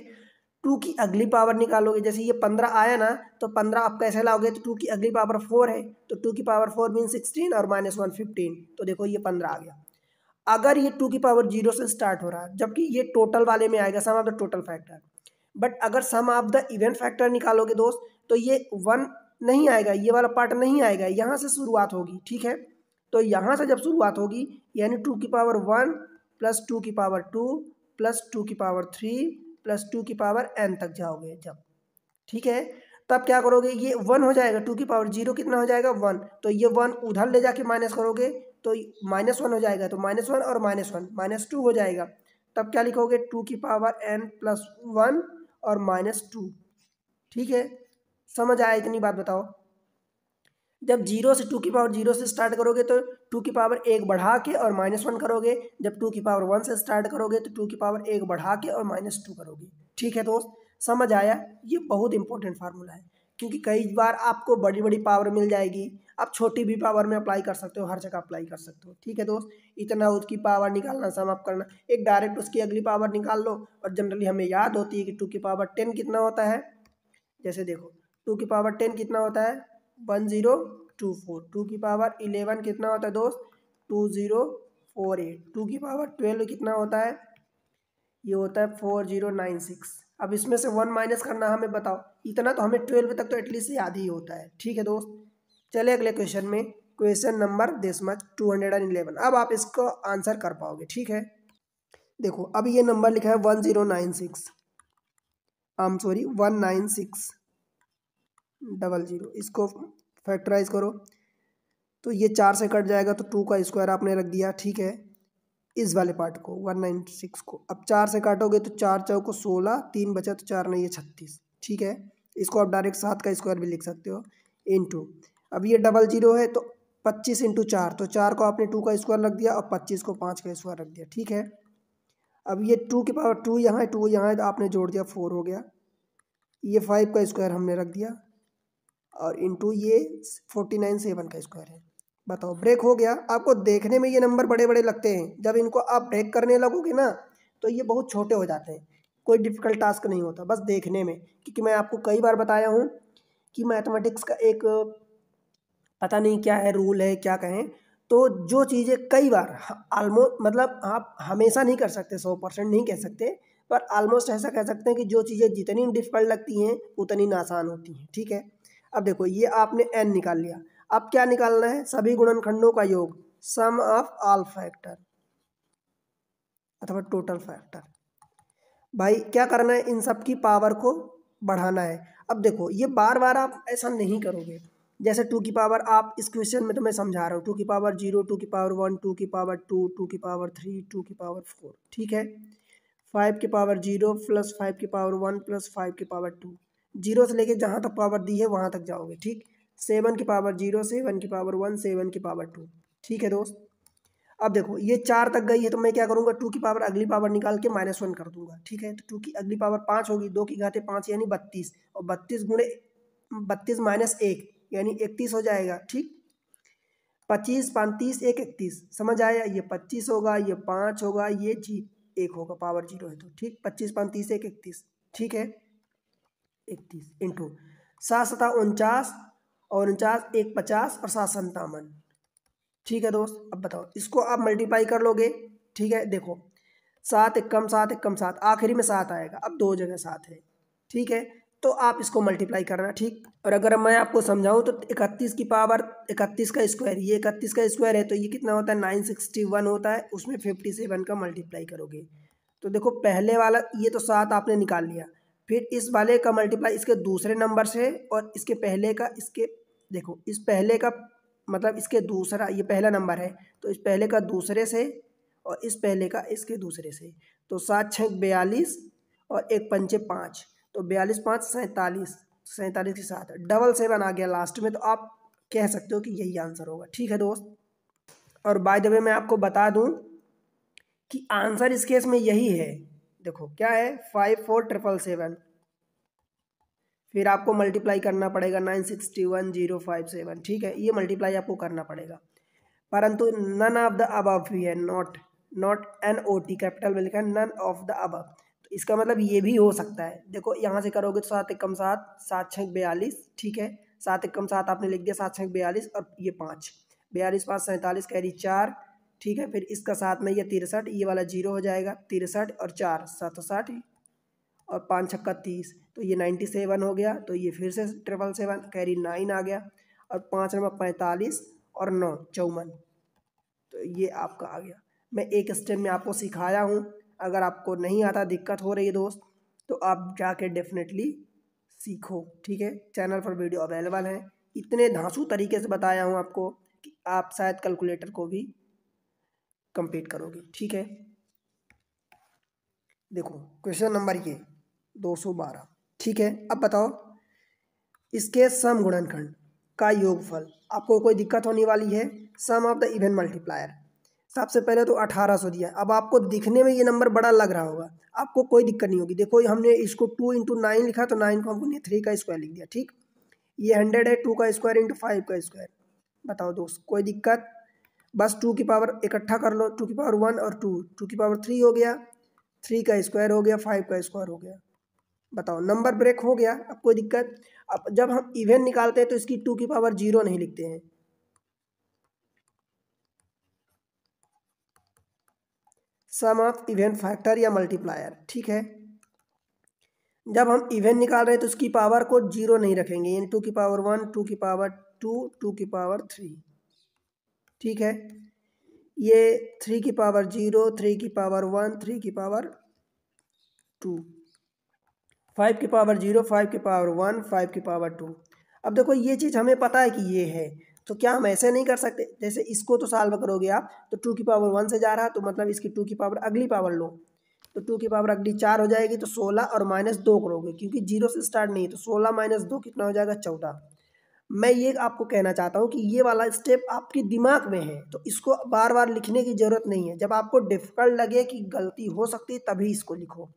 2 की अगली पावर निकालोगे, जैसे ये 15 आया ना, तो 15 आप कैसे लाओगे, तो 2 की अगली पावर 4 है, तो 2 की पावर 4 मीन 16 और माइनस 1 15, तो देखो ये 15 आ गया। अगर ये 2 की पावर 0 से स्टार्ट हो रहा है, जबकि ये टोटल वाले में आएगा, sum of the total factor. But अगर sum of the even factor निकालोगे दोस्त, तो ये 1 नहीं आएगा, ये वाला पार्ट नहीं आएगा, यहाँ से शुरुआत होगी। ठीक है, तो यहाँ से जब शुरुआत होगी, यानी 2 की पावर 1 प्लस 2 की पावर 2 प्लस 2 की पावर 3 प्लस 2 की पावर n तक जाओगे जब। ठीक है, तब क्या करोगे, ये 1 हो जाएगा, 2 की पावर 0 कितना हो जाएगा 1, तो ये 1 उधर ले जाके माइनस करोगे तो माइनस 1 हो जाएगा, तो माइनस 1 और माइनस 1 माइनस 2 हो जाएगा। तब क्या लिखोगे, 2 की पावर n प्लस 1 और माइनस 2। ठीक है, समझ आया इतनी बात? बताओ, जब 0 से 2 की पावर 0 से स्टार्ट करोगे तो 2 की पावर 1 बढ़ा के और माइनस 1 करोगे, जब 2 की पावर 1 से स्टार्ट करोगे तो 2 की पावर 1 बढ़ा के और माइनस 2 करोगे। ठीक है दोस्त, समझ आया? ये बहुत इंपॉर्टेंट फार्मूला है, क्योंकि कई बार आपको बड़ी बड़ी पावर मिल जाएगी, आप छोटी भी पावर में अप्लाई कर सकते हो, हर जगह अप्लाई कर सकते हो। ठीक है दोस्त, इतना उसकी पावर निकालना, सम अप करना, एक डायरेक्ट उसकी अगली पावर निकाल लो। और जनरली हमें याद होती है कि 2 की पावर 10 कितना होता है, जैसे देखो 2 की पावर 10 कितना होता है 1024, 2 की पावर 11 कितना होता है दोस्त 2048, 2 की पावर 12 कितना होता है ये होता है 4096। अब इसमें से 1 माइनस करना हमें बताओ, इतना तो हमें 12 तक तो एटलीस्ट याद ही होता है। ठीक है दोस्त, चले अगले क्वेश्चन में, क्वेश्चन नंबर दिस मच 211। अब आप इसको आंसर कर पाओगे। ठीक है, देखो अब ये नंबर लिखा है 1096, सॉरी 19600, इसको फैक्टराइज करो तो ये 4 से कट जाएगा तो 2 का स्क्वायर आपने रख दिया। ठीक है, इस वाले पार्ट को 196 को अब 4 से काटोगे तो 4 चौको 16, 3 बचा तो 4 नहीं है 36। ठीक है, इसको आप डायरेक्ट 7 का स्क्वायर भी लिख सकते हो इनटू, अब ये 00 है तो 25 इंटू 4, तो 4 को आपने 2 का स्क्वायर रख दिया और 25 को 5 का स्क्वायर रख दिया। ठीक है, अब ये 2 की पावर 2 यहाँ है, 2 यहाँ है तो आपने जोड़ दिया 4 हो गया, ये 5 का स्क्वायर हमने रख दिया और इंटू ये 49 7 का स्क्वायर है। बताओ ब्रेक हो गया। आपको देखने में ये नंबर बड़े बड़े लगते हैं, जब इनको आप ब्रेक करने लगोगे ना तो ये बहुत छोटे हो जाते हैं। कोई डिफ़िकल्ट टास्क नहीं होता, बस देखने में, क्योंकि मैं आपको कई बार बताया हूँ कि मैथमेटिक्स का एक पता नहीं क्या है रूल है क्या कहें, तो जो चीज़ें कई बार ऑलमोस्ट मतलब आप हमेशा नहीं कर सकते, 100% नहीं कह सकते, पर ऑलमोस्ट ऐसा कह सकते हैं कि जो चीज़ें जितनी डिफ़िकल्ट लगती हैं उतनी आसान होती हैं। ठीक है, अब देखो ये आपने n निकाल लिया, अब क्या निकालना है सभी गुणनखंडों का योग, सम ऑफ ऑल फैक्टर अथवा टोटल फैक्टर। भाई क्या करना है, इन सब की पावर को बढ़ाना है। अब देखो ये बार बार आप ऐसा नहीं करोगे, जैसे 2 की पावर, आप इस क्वेश्चन में तो मैं समझा रहा हूँ 2 की पावर 0, 2 की पावर 1, 2 की पावर 2, 2 की पावर 3, 2 की पावर 4। ठीक है, 5 की पावर 0 प्लस 5 की पावर 1 प्लस 5 की पावर 2, 0 से लेके जहाँ तक पावर दी है वहाँ तक जाओगे। ठीक, 7 की पावर 0, 7 की पावर 1, 7 की पावर 2। ठीक है दोस्त, अब देखो ये 4 तक गई है तो मैं क्या करूँगा 2 की पावर अगली पावर निकाल के -1 कर दूंगा। ठीक है, तो 2 की अगली पावर 5 होगी, 2 की घाते 5 यानी 32, और 32 गुणे 32 माइनस 1 यानी 31 हो जाएगा। ठीक, 25 35 1 31, समझ आया, ये 25 होगा, ये 5 होगा, ये 1 होगा, पावर 0 है तो। ठीक, 25 35 1 31। ठीक है, 31 इंटू 7 7 49, और 49 1 50 और 7 57। ठीक है दोस्त, अब बताओ इसको आप मल्टीप्लाई कर लोगे। ठीक है, देखो 7 एकम 7 एकम 7, आखिरी में 7 आएगा, अब 2 जगह 7 है। ठीक है, तो आप इसको मल्टीप्लाई करना। ठीक, और अगर मैं आपको समझाऊं तो 31 की पावर 31 का स्क्वायर, ये 31 का स्क्वायर है तो ये कितना होता है 961 होता है, उसमें 57 का मल्टीप्लाई करोगे तो देखो पहले वाला ये तो 7 आपने निकाल लिया, फिर इस वाले का मल्टीप्लाई इसके दूसरे नंबर से, और इसके पहले का इसके, देखो इस पहले का मतलब इसके दूसरा, ये पहला नंबर है तो इस पहले का दूसरे से, और इस पहले का इसके दूसरे से, तो 7 6 42 और 1 पंचे 5, तो 42 5 47, 47 के साथ 7 आ गया लास्ट में, तो आप कह सकते हो कि यही आंसर होगा। ठीक है दोस्त, और बाय द वे मैं आपको बता दूं कि आंसर इस केस में यही है। देखो क्या है 54777, फिर आपको मल्टीप्लाई करना पड़ेगा 961057। ठीक है, ये मल्टीप्लाई आपको करना पड़ेगा, परंतु नन ऑफ द अबव भी है, नॉट NOT कैपिटल में लिखा है, नन ऑफ द अबव, तो इसका मतलब ये भी हो सकता है। देखो यहाँ से करोगे तो 7 एकम 7, 7 6 42। ठीक है, 7 एकम 7 आपने लिख दिया, 7 6 42 और ये 5, 42 5 47 कैरी 4। ठीक है, फिर इसका 7 नहीं है 63, ये वाला 0 हो जाएगा, 63 और 4 67 और 5 छक्का 30, तो ये 97 हो गया, तो ये फिर से 777 कैरी 9 आ गया, और 5 नंबर 45 और 9 54, तो ये आपका आ गया। मैं एक स्टेप में आपको सिखाया हूँ, अगर आपको नहीं आता, दिक्कत हो रही है दोस्त, तो आप जाके डेफिनेटली सीखो। ठीक है, चैनल पर वीडियो अवेलेबल है, इतने धांसू तरीके से बताया हूँ आपको कि आप शायद कैलकुलेटर को भी कंप्लीट करोगे। ठीक है, देखो क्वेश्चन नंबर ये 212। ठीक है, अब बताओ इसके सम गुणनखंड का योगफल, आपको कोई दिक्कत होने वाली है। सम ऑफ द इवन मल्टीप्लायर, सबसे पहले तो 1800 दिया, अब आपको दिखने में ये नंबर बड़ा लग रहा होगा, आपको कोई दिक्कत नहीं होगी। देखो हमने इसको 2 इंटू 9 लिखा, तो 9 को हमने 3 का स्क्वायर लिख दिया। ठीक, ये 100 है, 2 का स्क्वायर इंटू 5 का स्क्वायर। बताओ दोस्त कोई दिक्कत, बस 2 की पावर इकट्ठा कर लो, 2 की पावर 1 और 2, 2 की पावर 3 हो गया, 3 का स्क्वायर हो गया, 5 का स्क्वायर हो गया। बताओ, नंबर ब्रेक हो गया, अब कोई दिक्कत? अब जब हम इवन निकालते हैं तो इसकी 2 की पावर 0 नहीं लिखते हैं, सम ऑफ इवन फैक्टर या मल्टीप्लायर, ठीक है। जब हम इवन निकाल रहे हैं तो उसकी पावर को 0 नहीं रखेंगे, यानी 2 की पावर 1, 2 की पावर 2, 2 की पावर 3, ठीक है। ये 3 की पावर 0, 3 की पावर 1, 3 की पावर 2, 5 की पावर 0, 5 की पावर 1, 5 की पावर 2। अब देखो ये चीज़ हमें पता है कि ये है, तो क्या हम ऐसे नहीं कर सकते? जैसे इसको तो सॉल्व करोगे आप तो 2 की पावर 1 से जा रहा, तो मतलब इसकी 2 की पावर अगली पावर लो, तो 2 की पावर अगली 4 हो जाएगी, तो 16 और -2 करोगे, क्योंकि 0 से स्टार्ट नहीं है, तो 16 - 2 कितना हो जाएगा? 14। मैं ये आपको कहना चाहता हूँ कि ये वाला स्टेप आपके दिमाग में है, तो इसको बार बार लिखने की ज़रूरत नहीं है। जब आपको डिफ़िकल्ट लगे कि गलती हो सकती है तभी इसको लिखो,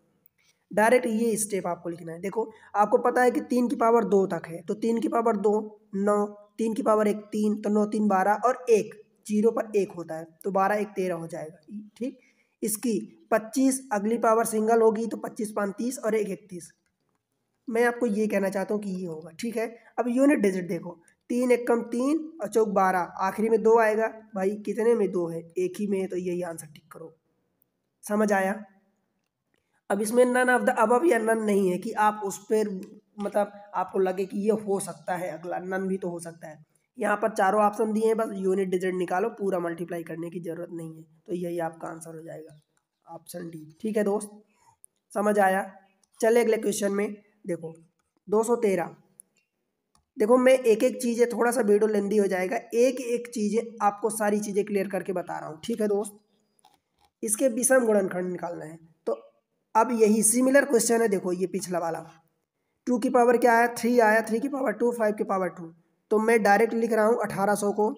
डायरेक्ट ये स्टेप आपको लिखना है। देखो, आपको पता है कि 3 की पावर 2 तक है, तो 3 की पावर 2 9, 3 की पावर 1 3, तो 9 3 12 और 1 0 पर 1 होता है, तो 12 1 13 हो जाएगा, ठीक। इसकी 25 अगली पावर सिंगल होगी, तो 25 5 30 और 1 31। मैं आपको ये कहना चाहता हूँ कि ये होगा, ठीक है। अब यूनिट डिजिट देखो, 3 1 कम 3 और चौक 12, आखिरी में 2 आएगा। भाई कितने में 2 है? एक ही में है, तो यही आंसर टिक करो। समझ आया? अब इसमें नन ऑफ द अबव या नन नहीं है कि आप उस पर मतलब आपको लगे कि ये हो सकता है, अगला नन भी तो हो सकता है। यहाँ पर चारों ऑप्शन दिए हैं, बस यूनिट डिजिट निकालो, पूरा मल्टीप्लाई करने की जरूरत नहीं है, तो यही आपका आंसर हो जाएगा, ऑप्शन डी, ठीक है दोस्त। समझ आया? चले अगले क्वेश्चन में। देखो 213। देखो मैं एक एक चीज़ें, थोड़ा सा वीडियो लेंदी हो जाएगा, एक एक चीज़ें आपको सारी चीज़ें क्लियर करके बता रहा हूँ, ठीक है दोस्त। इसके विषम गुणनखंड निकालना है, तो अब यही सिमिलर क्वेश्चन है। देखो ये पिछला वाला, 2 की पावर क्या आया? 3 आया, 3 की पावर 2, 5 की पावर 2, तो मैं डायरेक्ट लिख रहा हूँ 1800 को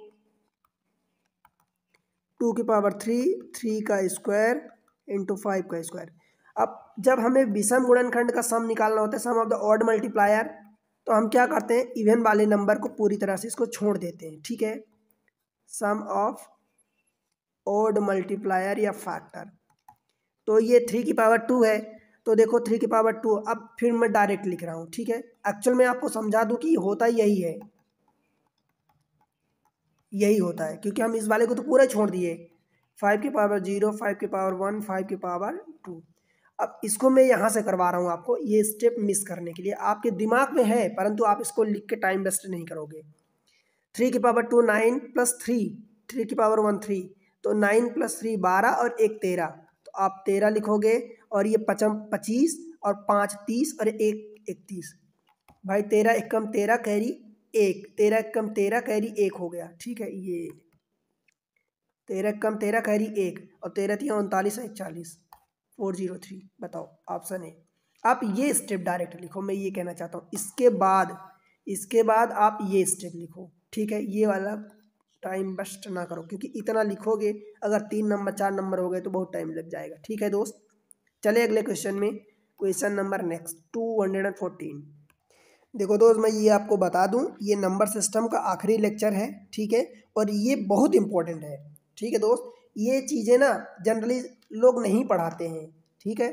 2 की पावर 3, 3 का स्क्वायर इंटू 5 का स्क्वायर। अब जब हमें विषम गुणनखंड का सम निकालना होता है, सम ऑफ द ऑड मल्टीप्लायर, तो हम क्या करते हैं? इवन वाले नंबर को पूरी तरह से इसको छोड़ देते हैं, ठीक है। सम ऑफ ऑड मल्टीप्लायर या फैक्टर, तो ये 3 की पावर 2 है, तो देखो 3 की पावर 2, अब फिर मैं डायरेक्ट लिख रहा हूँ, ठीक है। एक्चुअल में आपको समझा दूँ कि होता यही है, यही होता है, क्योंकि हम इस वाले को तो पूरा छोड़ दिए। 5 की पावर 0, 5 की पावर 1, 5 की पावर 2। अब इसको मैं यहाँ से करवा रहा हूँ आपको, ये स्टेप मिस करने के लिए। आपके दिमाग में है, परंतु आप इसको लिख के टाइम वेस्ट नहीं करोगे। 3 की पावर 2 9 प्लस 3, 3 की पावर 1 3, तो 9 प्लस 3 12 और 1 13, तो आप 13 लिखोगे, और ये 25 और 5 30 और 1 31। भाई 13 एकम 13 कैरी 1, 13 एकम 13 कैरी 1 हो गया, ठीक है। ये 13 एकम 13 कैरी 1, और 13 3 39 है 40, 403। बताओ ऑप्शन ए। आप ये स्टेप डायरेक्ट लिखो, मैं ये कहना चाहता हूँ। इसके बाद आप ये स्टेप लिखो, ठीक है। ये वाला टाइम वेस्ट ना करो, क्योंकि इतना लिखोगे, अगर 3 नंबर 4 नंबर हो गए तो बहुत टाइम लग जाएगा, ठीक है दोस्त। चले अगले क्वेश्चन में। Question number next 214। देखो दोस्त, मैं ये आपको बता दूं, ये नंबर सिस्टम का आखिरी लेक्चर है, ठीक है, और ये बहुत इंपॉर्टेंट है, ठीक है दोस्त। ये चीज़ें ना जनरली लोग नहीं पढ़ाते हैं, ठीक है,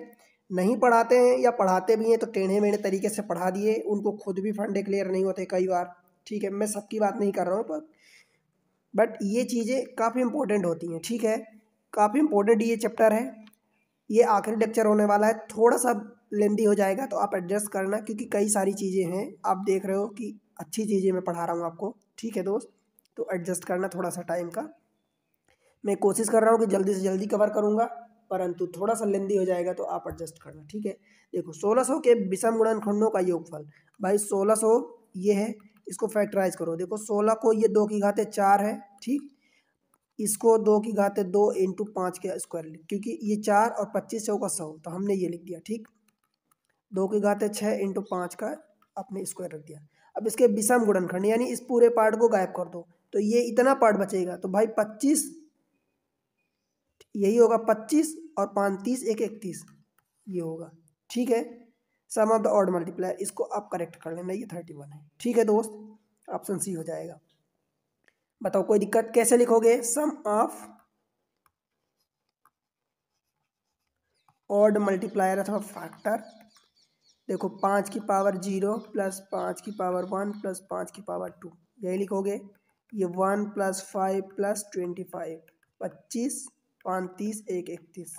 नहीं पढ़ाते हैं, या पढ़ाते भी हैं तो टेढ़े मेढ़े तरीके से पढ़ा दिए, उनको खुद भी फंडे क्लियर नहीं होते कई बार, ठीक है। मैं सबकी बात नहीं कर रहा हूँ, पर बट ये चीज़ें काफ़ी इंपॉर्टेंट होती हैं, ठीक है। काफ़ी इंपॉर्टेंट ये चैप्टर है, ये आखिरी लेक्चर होने वाला है, थोड़ा सा लेंदी हो जाएगा, तो आप एडजस्ट करना, क्योंकि कई सारी चीज़ें हैं, आप देख रहे हो कि अच्छी चीज़ें मैं पढ़ा रहा हूँ आपको, ठीक है दोस्त। तो एडजस्ट करना थोड़ा सा टाइम का। मैं कोशिश कर रहा हूँ कि जल्दी से जल्दी कवर करूँगा, परंतु थोड़ा सा लेंदी हो जाएगा, तो आप एडजस्ट करना, ठीक है। देखो 1600 के विषम गुणनखंडों का योगफल, भाई 1600 ये है, इसको फैक्टराइज करो। देखो 16 को ये 2 की घाते 4 है, ठीक, इसको 2 की घाते 2 इंटू 5 के स्क्वायर, क्योंकि ये 4 और 25 100 का 100, तो हमने ये लिख दिया, ठीक। 2 की घाते 6 इंटू 5 का अपने स्क्वायर रख दिया। अब इसके विषम गुणनखंड, यानी इस पूरे पार्ट को गायब कर दो, तो ये इतना पार्ट बचेगा, तो भाई 25, यही होगा 25 और 5 30 1 31, ये होगा, ठीक है। सम ऑफ द ऑड मल्टीप्लायर, इसको आप करेक्ट कर लेना, ये 31 है, ठीक है दोस्त। ऑप्शन सी हो जाएगा। बताओ कोई दिक्कत? कैसे लिखोगे? सम ऑफ ऑड मल्टीप्लायर अथवा फैक्टर देखो 5⁻0 प्लस 5⁻1 प्लस 5⁻2 यही लिखोगे। ये 1 प्लस 5 प्लस 25 25 5 30 1 31।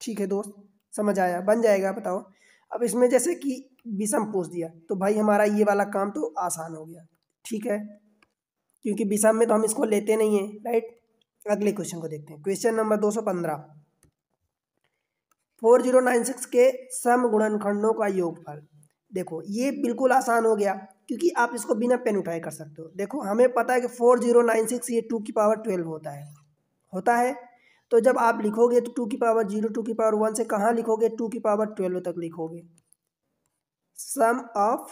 ठीक है दोस्त, समझ आया, बन जाएगा। बताओ अब इसमें जैसे कि विषम पूछ दिया तो भाई हमारा ये वाला काम तो आसान हो गया। ठीक है, क्योंकि विषम में तो हम इसको लेते नहीं हैं, राइट। अगले क्वेश्चन को देखते हैं। क्वेश्चन नंबर 215, 4096 के सम गुणनखंडों का योगफल। देखो ये बिल्कुल आसान हो गया, क्योंकि आप इसको बिना पेन उठाए कर सकते हो। देखो हमें पता है कि 4096 ये 2 की पावर 12 होता है। तो जब आप लिखोगे तो 2 की पावर 0 2 की पावर 1 से कहाँ लिखोगे, 2 की पावर 12 तक लिखोगे। सम ऑफ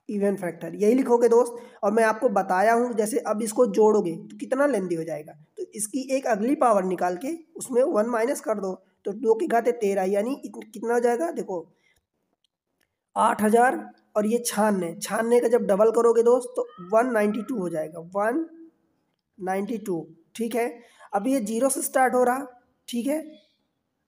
इवन फैक्टर यही लिखोगे दोस्त। और मैं आपको बताया हूँ, जैसे अब इसको जोड़ोगे तो कितना लेंदी हो जाएगा, तो इसकी एक अगली पावर निकाल के उसमें 1 माइनस कर दो, तो 2 की घात 13 यानी कितना हो जाएगा। देखो 8000 और ये 96 का जब डबल करोगे दोस्त तो 192 हो जाएगा, 192। ठीक है, अब ये 0 से स्टार्ट हो रहा। ठीक है,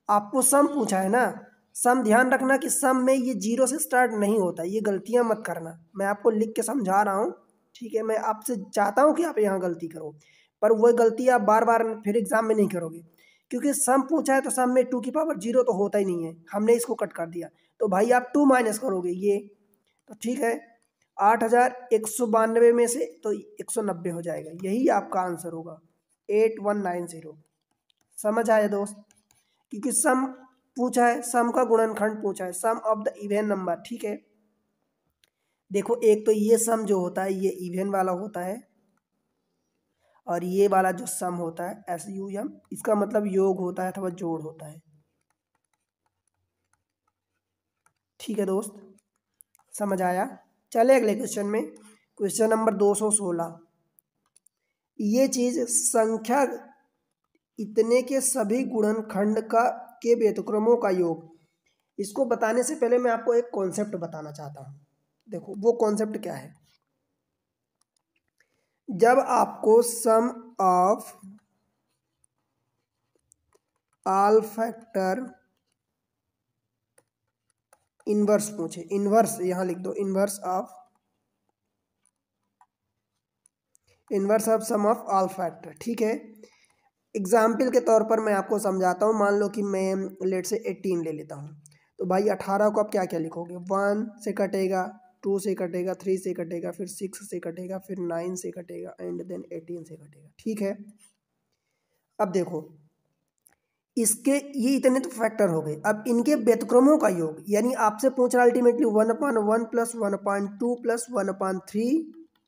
आपको सम पूछा है ना, सम ध्यान रखना कि सम में ये 0 से स्टार्ट नहीं होता, ये गलतियां मत करना। मैं आपको लिख के समझा रहा हूँ। ठीक है, मैं आपसे चाहता हूँ कि आप यहाँ गलती करो, पर वह गलती आप बार बार फिर एग्जाम में नहीं करोगे, क्योंकि सम पूछा है तो सम में 2 की पावर 0 तो होता ही नहीं है, हमने इसको कट कर दिया। तो भाई आप 2 माइनस करोगे ये, तो ठीक है 8192 में से तो 190 हो जाएगा, यही आपका आंसर होगा 8190। समझ आया दोस्त, क्योंकि सम पूछा है, सम का गुणनखंड पूछा है, सम ऑफ द इवन नंबर। ठीक है, देखो एक तो ये सम जो होता है ये इवन वाला होता है, और ये वाला जो सम होता है SUM, इसका मतलब योग होता है अथवा जोड़ होता है। ठीक है दोस्त, समझ आया। चले अगले क्वेश्चन में। क्वेश्चन नंबर 216, ये चीज संख्या इतने के सभी गुणनखंड के व्यतिक्रमों का योग। इसको बताने से पहले मैं आपको एक कॉन्सेप्ट बताना चाहता हूँ। देखो वो कॉन्सेप्ट क्या है, जब आपको sum of all factor inverse पूछे, इनवर्स यहां लिख दो, inverse of sum of all factor. ठीक है, एग्जाम्पल के तौर पर मैं आपको समझाता हूँ। मान लो कि मैं लेट से 18 ले लेता हूँ, तो भाई 18 को आप क्या क्या लिखोगे, 1 से कटेगा, 2 से कटेगा, 3 से कटेगा, फिर 6 से कटेगा, फिर 9 से कटेगा, एंड देन 18 से कटेगा। ठीक है, अब देखो इसके ये इतने तो फैक्टर हो गए। अब इनके व्यतिक्रमों का योग, यानी आपसे पूछ रहा ultimately 1/1 plus 1/2 plus 1/3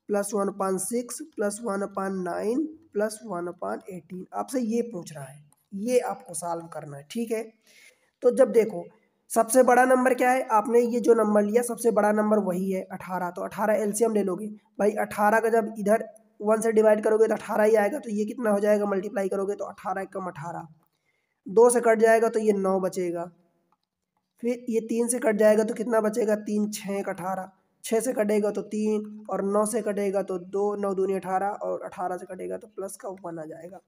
plus 1/6 plus 1/9 plus 1/18, आपसे ये पूछ रहा है, ये आपको सॉल्व करना है। ठीक है, तो जब देखो सबसे बड़ा नंबर क्या है, आपने ये जो नंबर लिया सबसे बड़ा नंबर वही है 18, तो 18 एलसीएम ले लोगे। भाई 18 का जब इधर 1 से डिवाइड करोगे तो 18 ही आएगा, तो ये कितना हो जाएगा, मल्टीप्लाई करोगे तो 18 × 18, 2 से कट जाएगा तो ये 9 बचेगा, फिर ये 3 से कट जाएगा तो कितना बचेगा, 3 6 18, 6 से कटेगा तो 3, और 9 से कटेगा तो 2, 9 दूनी 18, और 18 से कटेगा तो प्लस का 1 आ जाएगा।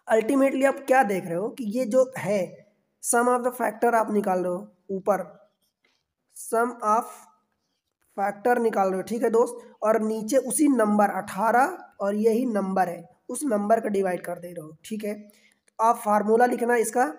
अल्टीमेटली आप क्या देख रहे हो कि ये जो है सम ऑफ द फैक्टर आप निकाल रहे हो, ऊपर सम ऑफ फैक्टर निकाल रहे हो। ठीक है दोस्त, और नीचे उसी नंबर 18 और यही नंबर है उस नंबर का डिवाइड कर दे रहे हो। ठीक है, आप फार्मूला लिखना इसका,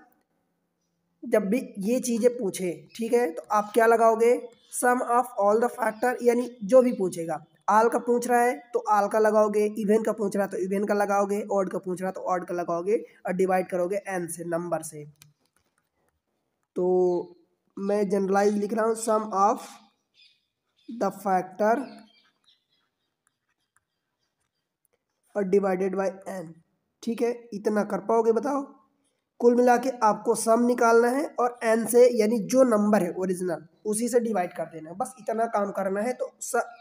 जब भी ये चीज़ें पूछे। ठीक है, तो आप क्या लगाओगे, सम ऑफ ऑल द फैक्टर, यानी जो भी पूछेगा, आल का पूछ रहा है तो आल का लगाओगे, इवन का पूछ रहा है तो इवन का लगाओगे, ऑड का पूछ रहा है तो ऑड का लगाओगे, और डिवाइड करोगे एन से, नंबर से। तो मैं जनरलाइज लिख रहा हूँ, सम ऑफ द फैक्टर और डिवाइडेड बाय एन। ठीक है, इतना कर पाओगे बताओ। कुल मिला के आपको सम निकालना है और एन से, यानी जो नंबर है ओरिजिनल उसी से डिवाइड कर देना है, बस इतना काम करना है। तो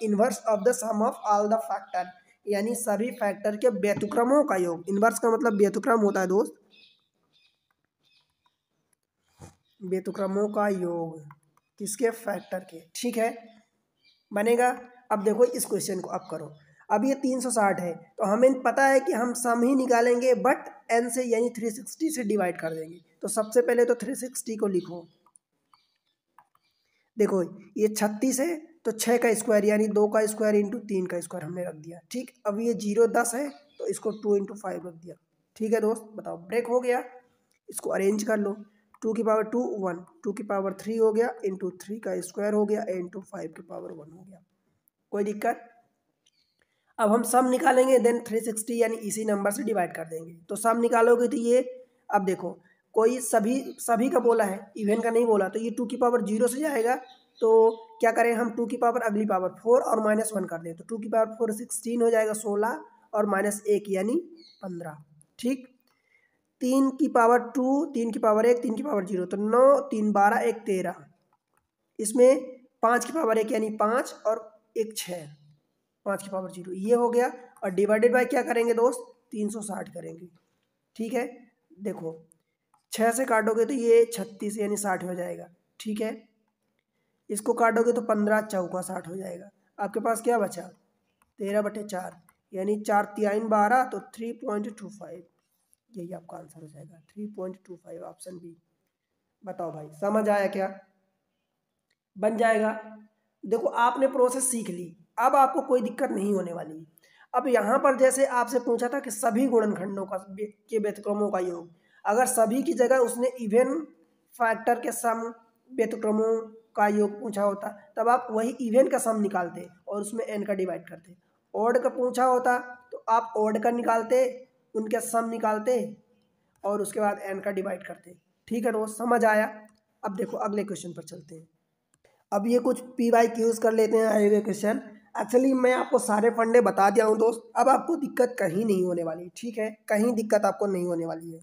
inverse of the sum of all the factor, यानी सभी फैक्टर के व्यतिक्रमों का योग। इनवर्स का मतलब व्यतिक्रम होता है दोस्त, व्यतिक्रमों का योग किसके, फैक्टर के। ठीक है, बनेगा। अब देखो इस क्वेश्चन को अब करो। अब ये 360 है, तो हमें पता है कि हम सम ही निकालेंगे बट n से यानी 360 से डिवाइड कर देंगे। तो सबसे पहले तो 360 को लिखो, देखो ये 36 है तो 6 का स्क्वायर यानी 2 का स्क्वायर इंटू 3 का स्क्वायर हमने रख दिया। ठीक, अब ये 0 10 है तो इसको 2 इंटू 5 रख दिया। ठीक है दोस्त, बताओ ब्रेक हो गया, इसको अरेंज कर लो। 2 की पावर 2 1, 2 की पावर 3 हो गया इंटू 3 का स्क्वायर हो गया इंटू 5 की पावर 1 हो गया। कोई दिक्कत? अब हम सम निकालेंगे, देन 360 यानी इसी नंबर से डिवाइड कर देंगे। तो सम निकालोगे तो ये, अब देखो कोई सभी का बोला है, इवन का नहीं बोला, तो ये 2 की पावर 0 से जाएगा। तो क्या करें हम, 2 की पावर अगली पावर 4 और -1 कर दें, तो 2 की पावर 4 16 हो जाएगा, 16 और -1 यानी 15। ठीक, 3 की पावर 2, 3 की पावर 1, 3 की पावर 0, तो 9 3 12 1 13, इसमें 5 की पावर 1 यानी 5 और 1 6, 5 की पावर 0 ये हो गया। और डिवाइडेड बाय क्या करेंगे दोस्त, 360 करेंगे। ठीक है, देखो 6 से काटोगे तो ये 36 यानी 60 हो जाएगा। ठीक है, इसको काटोगे तो 15 चौका 60 हो जाएगा। आपके पास क्या बचा, 13/4 यानी 4 3 12, तो 3.25, यही आपका आंसर हो जाएगा 3.25, ऑप्शन बी। बताओ भाई समझ आया क्या? बन जाएगा। देखो आपने प्रोसेस सीख ली, अब आपको कोई दिक्कत नहीं होने वाली। अब यहाँ पर जैसे आपसे पूछा था कि सभी गुणनखंडों का के व्यतिक्रमों का योग, अगर सभी की जगह उसने इवन फैक्टर के सम व्यतिक्रमों का योग पूछा होता, तब आप वही इवन का सम निकालते और उसमें एन का डिवाइड करते। ऑड का पूछा होता तो आप ऑड का निकालते, उनके सम निकालते और उसके बाद एन का डिवाइड करते। ठीक है दोस्त, समझ आया? अब देखो अगले क्वेश्चन पर चलते हैं। अब ये कुछ PYQs कर लेते हैं आए हुए क्वेश्चन। एक्चुअली मैं आपको सारे फंडे बता दिया हूँ दोस्त, अब आपको दिक्कत कहीं नहीं होने वाली। ठीक है, कहीं दिक्कत आपको नहीं होने वाली है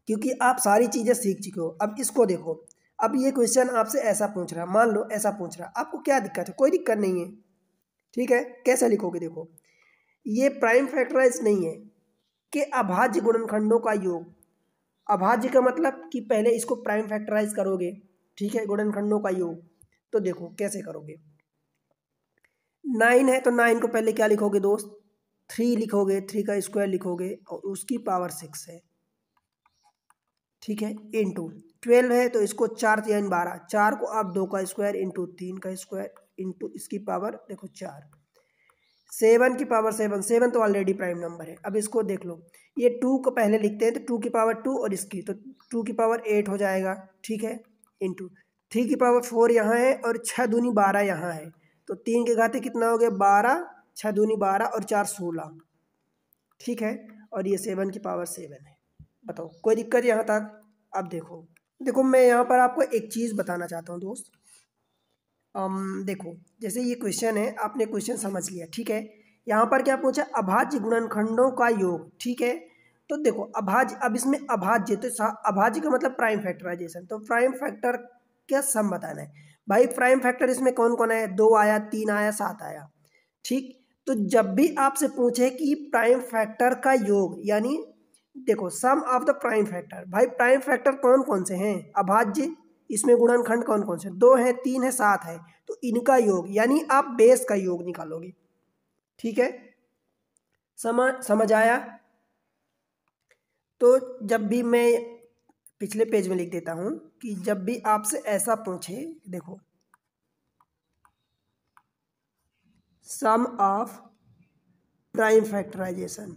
क्योंकि आप सारी चीज़ें सीख चुके हो। अब इसको देखो, अब ये क्वेश्चन आपसे ऐसा पूछ रहा है, मान लो ऐसा पूछ रहा है, आपको क्या दिक्कत है? कोई दिक्कत नहीं है। ठीक है, कैसे लिखोगे, देखो ये प्राइम फैक्टराइज नहीं है कि अभाज्य गुणनखंडों का योग। अभाज्य का मतलब कि पहले इसको प्राइम फैक्टराइज करोगे। ठीक है, गुणनखंडों का योग, तो देखो कैसे करोगे। 9 है तो 9 को पहले क्या लिखोगे दोस्त, 3 लिखोगे, 3 का स्क्वायर लिखोगे और उसकी पावर 6 है। ठीक है, इंटू 12 है तो इसको 4 3 12, 4 को आप 2 का स्क्वायर इंटू 3 का स्क्वायर इंटू इसकी पावर देखो 4, 7 की पावर 7, 7 तो ऑलरेडी प्राइम नंबर है। अब इसको देख लो, ये 2 को पहले लिखते हैं तो 2 की पावर 2 और इसकी तो 2 की पावर 8 हो जाएगा। ठीक है, इंटू 3 की पावर 4 यहाँ है और 6 दूनी 12 यहाँ है, तो 3 के घाते कितना हो गया 12, 6 दूनी 12 और 4 16। ठीक है, और ये 7 की पावर 7 है। बताओ कोई दिक्कत यहाँ तक? अब देखो देखो मैं यहाँ पर आपको एक चीज़ बताना चाहता हूँ दोस्त। देखो जैसे ये क्वेश्चन है, आपने क्वेश्चन समझ लिया। ठीक है, यहाँ पर क्या पूछा, अभाज्य गुणनखंडों का योग। ठीक है, तो देखो अभाज्य, अब इसमें अभाज्य तो अभाज्य का मतलब प्राइम फैक्टराइजेशन, तो प्राइम फैक्टर क्या सम बताना है भाई। प्राइम फैक्टर इसमें कौन कौन है, 2 आया, 3 आया, 7 आया। ठीक, तो जब भी आपसे पूछे कि प्राइम फैक्टर का योग, यानी देखो सम ऑफ द प्राइम फैक्टर, भाई प्राइम फैक्टर कौन कौन से हैं, अभाज्य, इसमें गुणनखंड कौन कौन से, 2 है, 3 है, 7 है, तो इनका योग यानी आप बेस का योग निकालोगे। ठीक है, समझ आया? तो जब भी मैं पिछले पेज में लिख देता हूं कि जब भी आपसे ऐसा पूछे, देखो सम ऑफ प्राइम फैक्टराइजेशन,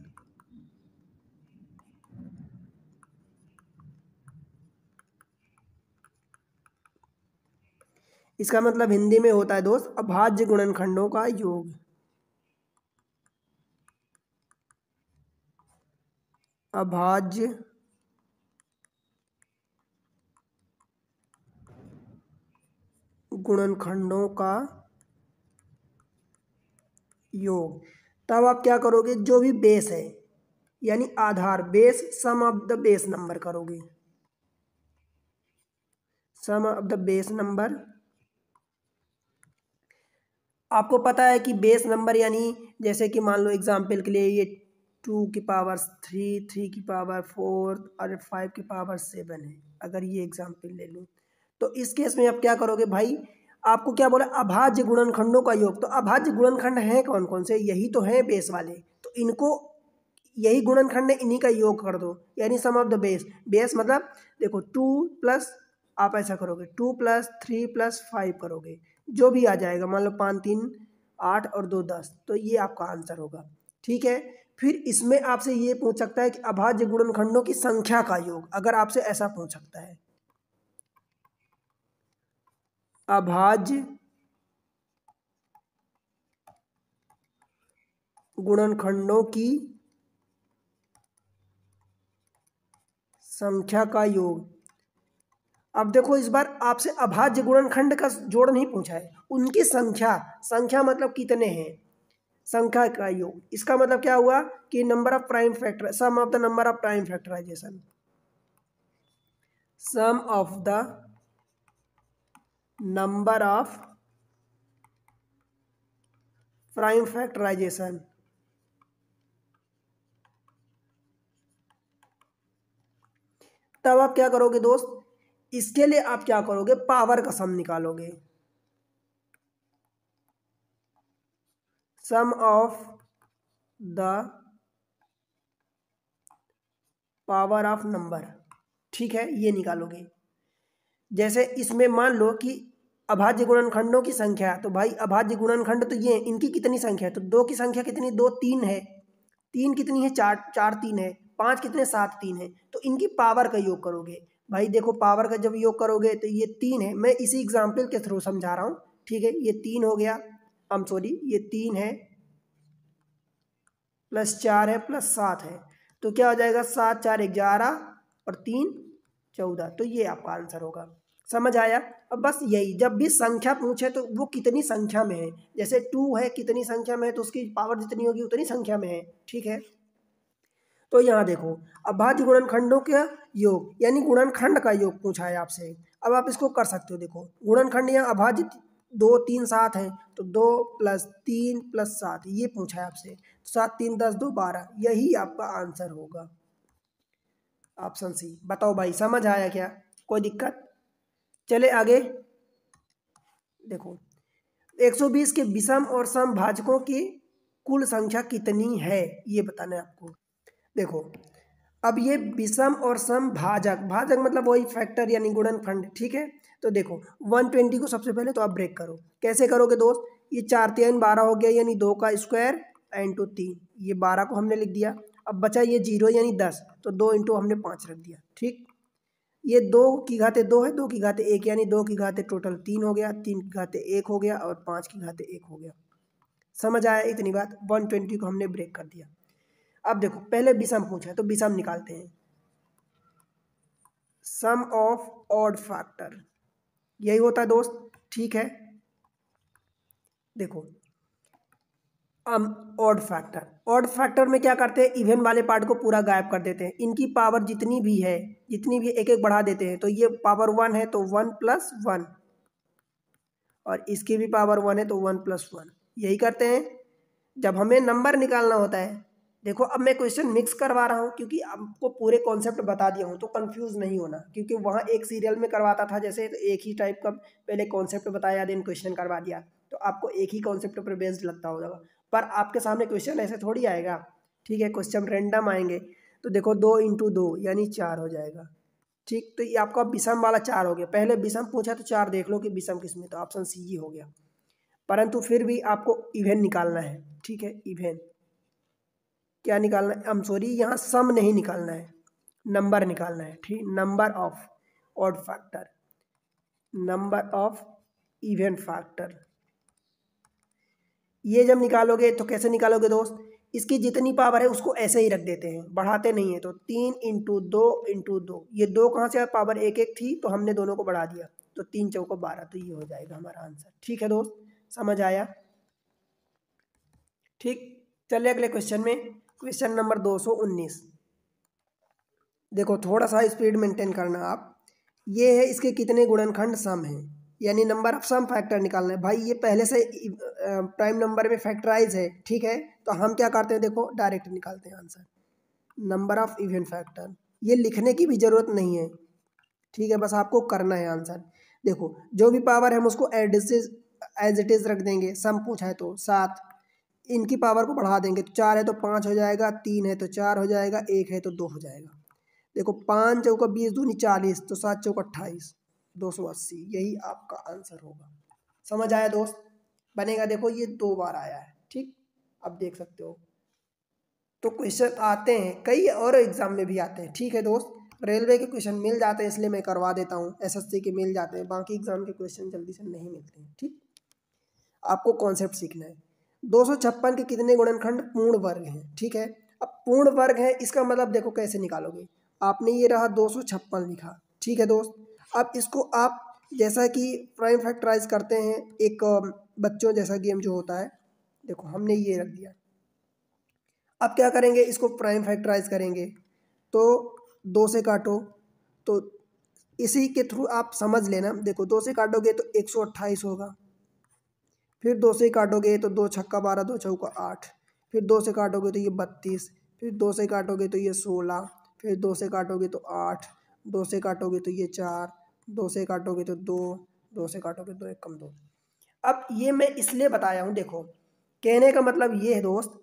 इसका मतलब हिंदी में होता है दोस्त अभाज्य गुणनखंडों का योग। अभाज्य गुणनखंडों का योग। तब आप क्या करोगे, जो भी बेस है यानी आधार, base, sum of the base number करोगे, sum of the base number. आपको पता है कि बेस नंबर यानी जैसे कि मान लो एग्जाम्पल के लिए ये 2 की पावर 3, 3 की पावर 4 और 5 की पावर 7 है, अगर ये एग्जाम्पल ले लूँ, तो इस केस में आप क्या करोगे भाई, आपको क्या बोला, अभाज्य गुणनखंडों का योग। तो अभाज्य गुणनखंड हैं कौन कौन से, यही तो हैं बेस वाले। तो इनको, यही गुणनखंड है, इन्हीं का योग कर दो, यानी सम ऑफ द बेस। बेस मतलब देखो 2 प्लस, आप ऐसा करोगे 2 प्लस 3 प्लस 5 करोगे, जो भी आ जाएगा, मान लो 5 3 8 और 2 10, तो ये आपका आंसर होगा। ठीक है, फिर इसमें आपसे ये पूछ सकता है कि अभाज्य गुणनखंडों की संख्या का योग, अगर आपसे ऐसा पूछ सकता है, अभाज्य गुणनखंडों की संख्या का योग। अब देखो इस बार आपसे अभाज्य गुणनखंड का जोड़ नहीं पूछा है, उनकी संख्या, संख्या मतलब कितने हैं, संख्या का योग। इसका मतलब क्या हुआ कि number of prime factor, sum of the number of prime factorization, sum of the number of prime factorization. तब आप क्या करोगे दोस्त, इसके लिए आप क्या करोगे, पावर का सम निकालोगे, sum of the power of number. ठीक है, ये निकालोगे। जैसे इसमें मान लो कि अभाज्य गुणनखंडों की संख्या, तो भाई अभाज्य गुणनखंड तो ये, इनकी कितनी संख्या है, तो 2 की संख्या कितनी, 2 3 है, 3 कितनी है, 4 4 3 है, 5 कितने 7 3 है, तो इनकी पावर का योग करोगे। भाई देखो पावर का जब योग करोगे तो ये 3 है, मैं इसी एग्जाम्पल के थ्रू समझा रहा हूँ। ठीक है, ये 3 हो गया, सॉरी ये 3 है प्लस 4 है प्लस 7 है, तो क्या हो जाएगा, 7 4 11 और 3 14, तो ये आपका आंसर होगा। समझ आया। अब बस यही, जब भी संख्या पूछे तो वो कितनी संख्या में है, जैसे 2 है कितनी संख्या में है, तो उसकी पावर जितनी होगी उतनी संख्या में है। ठीक है, तो यहाँ देखो अभाज्य गुणनखंडों का योग, यानी गुणनखंड का योग पूछा है आपसे। अब आप इसको कर सकते हो, देखो गुणनखंड यहाँ अभाज्य 2 3 7 है, तो 2 प्लस 3 प्लस 7 ये पूछा है आपसे, 7 3 10 2 12, यही आपका आंसर होगा, ऑप्शन सी। बताओ भाई समझ आया क्या, कोई दिक्कत। चले आगे, देखो 120 के विषम और सम भाजकों की कुल संख्या कितनी है, ये बताना है आपको। देखो अब ये विषम और सम भाजक, भाजक मतलब वही फैक्टर यानी गुणनखंड। ठीक है, तो देखो 120 को सबसे पहले तो आप ब्रेक करो, कैसे करोगे दोस्त, ये 4 3 12 हो गया, यानी 2 का स्क्वायर इंटू 3, ये 12 को हमने लिख दिया। अब बचा ये 0 यानी 10, तो 2 इंटू हमने 5 रख दिया। ठीक, ये 2 की घाते 2 है, 2 की घाते 1, यानी 2 की घाते टोटल 3 हो गया, 3 की घाते 1 हो गया और 5 की घाते 1 हो गया। समझ आया इतनी बात, 120 को हमने ब्रेक कर दिया। अब देखो पहले विषम पूछा है तो विषम निकालते हैं, सम ऑफ ऑड फैक्टर, यही होता है दोस्त। ठीक है, देखो ऑड फैक्टर, ऑड फैक्टर में क्या करते हैं, इवन वाले पार्ट को पूरा गायब कर देते हैं, इनकी पावर जितनी भी है, जितनी भी एक एक बढ़ा देते हैं, तो ये पावर 1 है तो 1 प्लस 1, और इसकी भी पावर 1 है तो 1 प्लस 1, यही करते हैं जब हमें नंबर निकालना होता है। देखो अब मैं क्वेश्चन मिक्स करवा रहा हूँ क्योंकि आपको पूरे कॉन्सेप्ट बता दिया हूँ, तो कंफ्यूज नहीं होना, क्योंकि वहाँ एक सीरियल में करवाता था जैसे, तो एक ही टाइप का पहले कॉन्सेप्ट बताया देन क्वेश्चन करवा दिया, तो आपको एक ही कॉन्सेप्ट पर बेस्ड लगता होगा, पर आपके सामने क्वेश्चन ऐसे थोड़ी आएगा। ठीक है, क्वेश्चन रैंडम आएंगे, तो देखो 2 इंटू 2 यानी 4 हो जाएगा। ठीक, तो ये आपका विषम वाला 4 हो गया, पहले विषम पूछा तो 4 देख लो कि विषम किसमें, तो ऑप्शन सी ही हो गया। परंतु फिर भी आपको इवेन निकालना है। ठीक है, इवेन क्या निकालना है, सॉरी यहाँ सम नहीं निकालना है, नंबर निकालना है। ठीक, number of odd factor, number of even factor, ये जब निकालोगे तो कैसे निकालोगे दोस्त, इसकी जितनी पावर है उसको ऐसे ही रख देते हैं, बढ़ाते नहीं है, तो 3 इंटू 2 इंटू 2, ये 2 कहाँ से पावर 1 1 थी तो हमने दोनों को बढ़ा दिया, तो 3 चौको 12, तो ये हो जाएगा हमारा आंसर। ठीक है दोस्त, समझ आया। ठीक, चलिए अगले क्वेश्चन में, क्वेश्चन नंबर 219। देखो थोड़ा सा स्पीड मेंटेन करना आप, ये है इसके कितने गुणनखंड सम हैं, यानी नंबर ऑफ सम फैक्टर निकालना है। भाई ये पहले से प्राइम नंबर में फैक्टराइज है। ठीक है, तो हम क्या करते हैं, देखो डायरेक्ट निकालते हैं answer, number of even factor, ये लिखने की भी ज़रूरत नहीं है। ठीक है, बस आपको करना है आंसर। देखो जो भी पावर है हम उसको एज इट इज रख देंगे। सम पूछा है तो 7, इनकी पावर को बढ़ा देंगे तो 4 है तो 5 हो जाएगा, 3 है तो 4 हो जाएगा, 1 है तो 2 हो जाएगा। देखो 5 चौका 20 दूनी 40, तो 7 चौका 28, 280, यही आपका आंसर होगा। समझ आया दोस्त? बनेगा। देखो ये 2 बार आया है, ठीक, अब देख सकते हो। तो क्वेश्चन आते हैं, कई और एग्जाम में भी आते हैं, ठीक है दोस्त। रेलवे के क्वेश्चन मिल जाते हैं इसलिए मैं करवा देता हूँ, एसएससी के मिल जाते हैं, बाकी एग्जाम के क्वेश्चन जल्दी से नहीं मिलते हैं, ठीक। आपको कॉन्सेप्ट सीखना है। 256 के कितने गुणनखंड पूर्ण वर्ग हैं, ठीक है। अब पूर्ण वर्ग है इसका मतलब देखो कैसे निकालोगे। आपने ये रहा 256 लिखा, ठीक है दोस्त। अब इसको आप जैसा कि प्राइम फैक्टराइज करते हैं एक बच्चों जैसा गेम जो होता है, देखो हमने ये रख दिया। अब क्या करेंगे, इसको प्राइम फैक्टराइज करेंगे तो 2 से काटो, तो इसी के थ्रू आप समझ लेना। देखो 2 से काटोगे तो 128 होगा, फिर 2 से काटोगे तो 2 छक्का 12, 2 चौका 8, फिर 2 से काटोगे तो ये 32, फिर 2 से काटोगे तो ये 16, फिर 2 से काटोगे तो 8, 2 से काटोगे तो ये 4, 2 से काटोगे तो 2, 2 से काटोगे तो 1 कम 2। अब ये मैं इसलिए बताया हूँ, देखो कहने का मतलब ये है दोस्त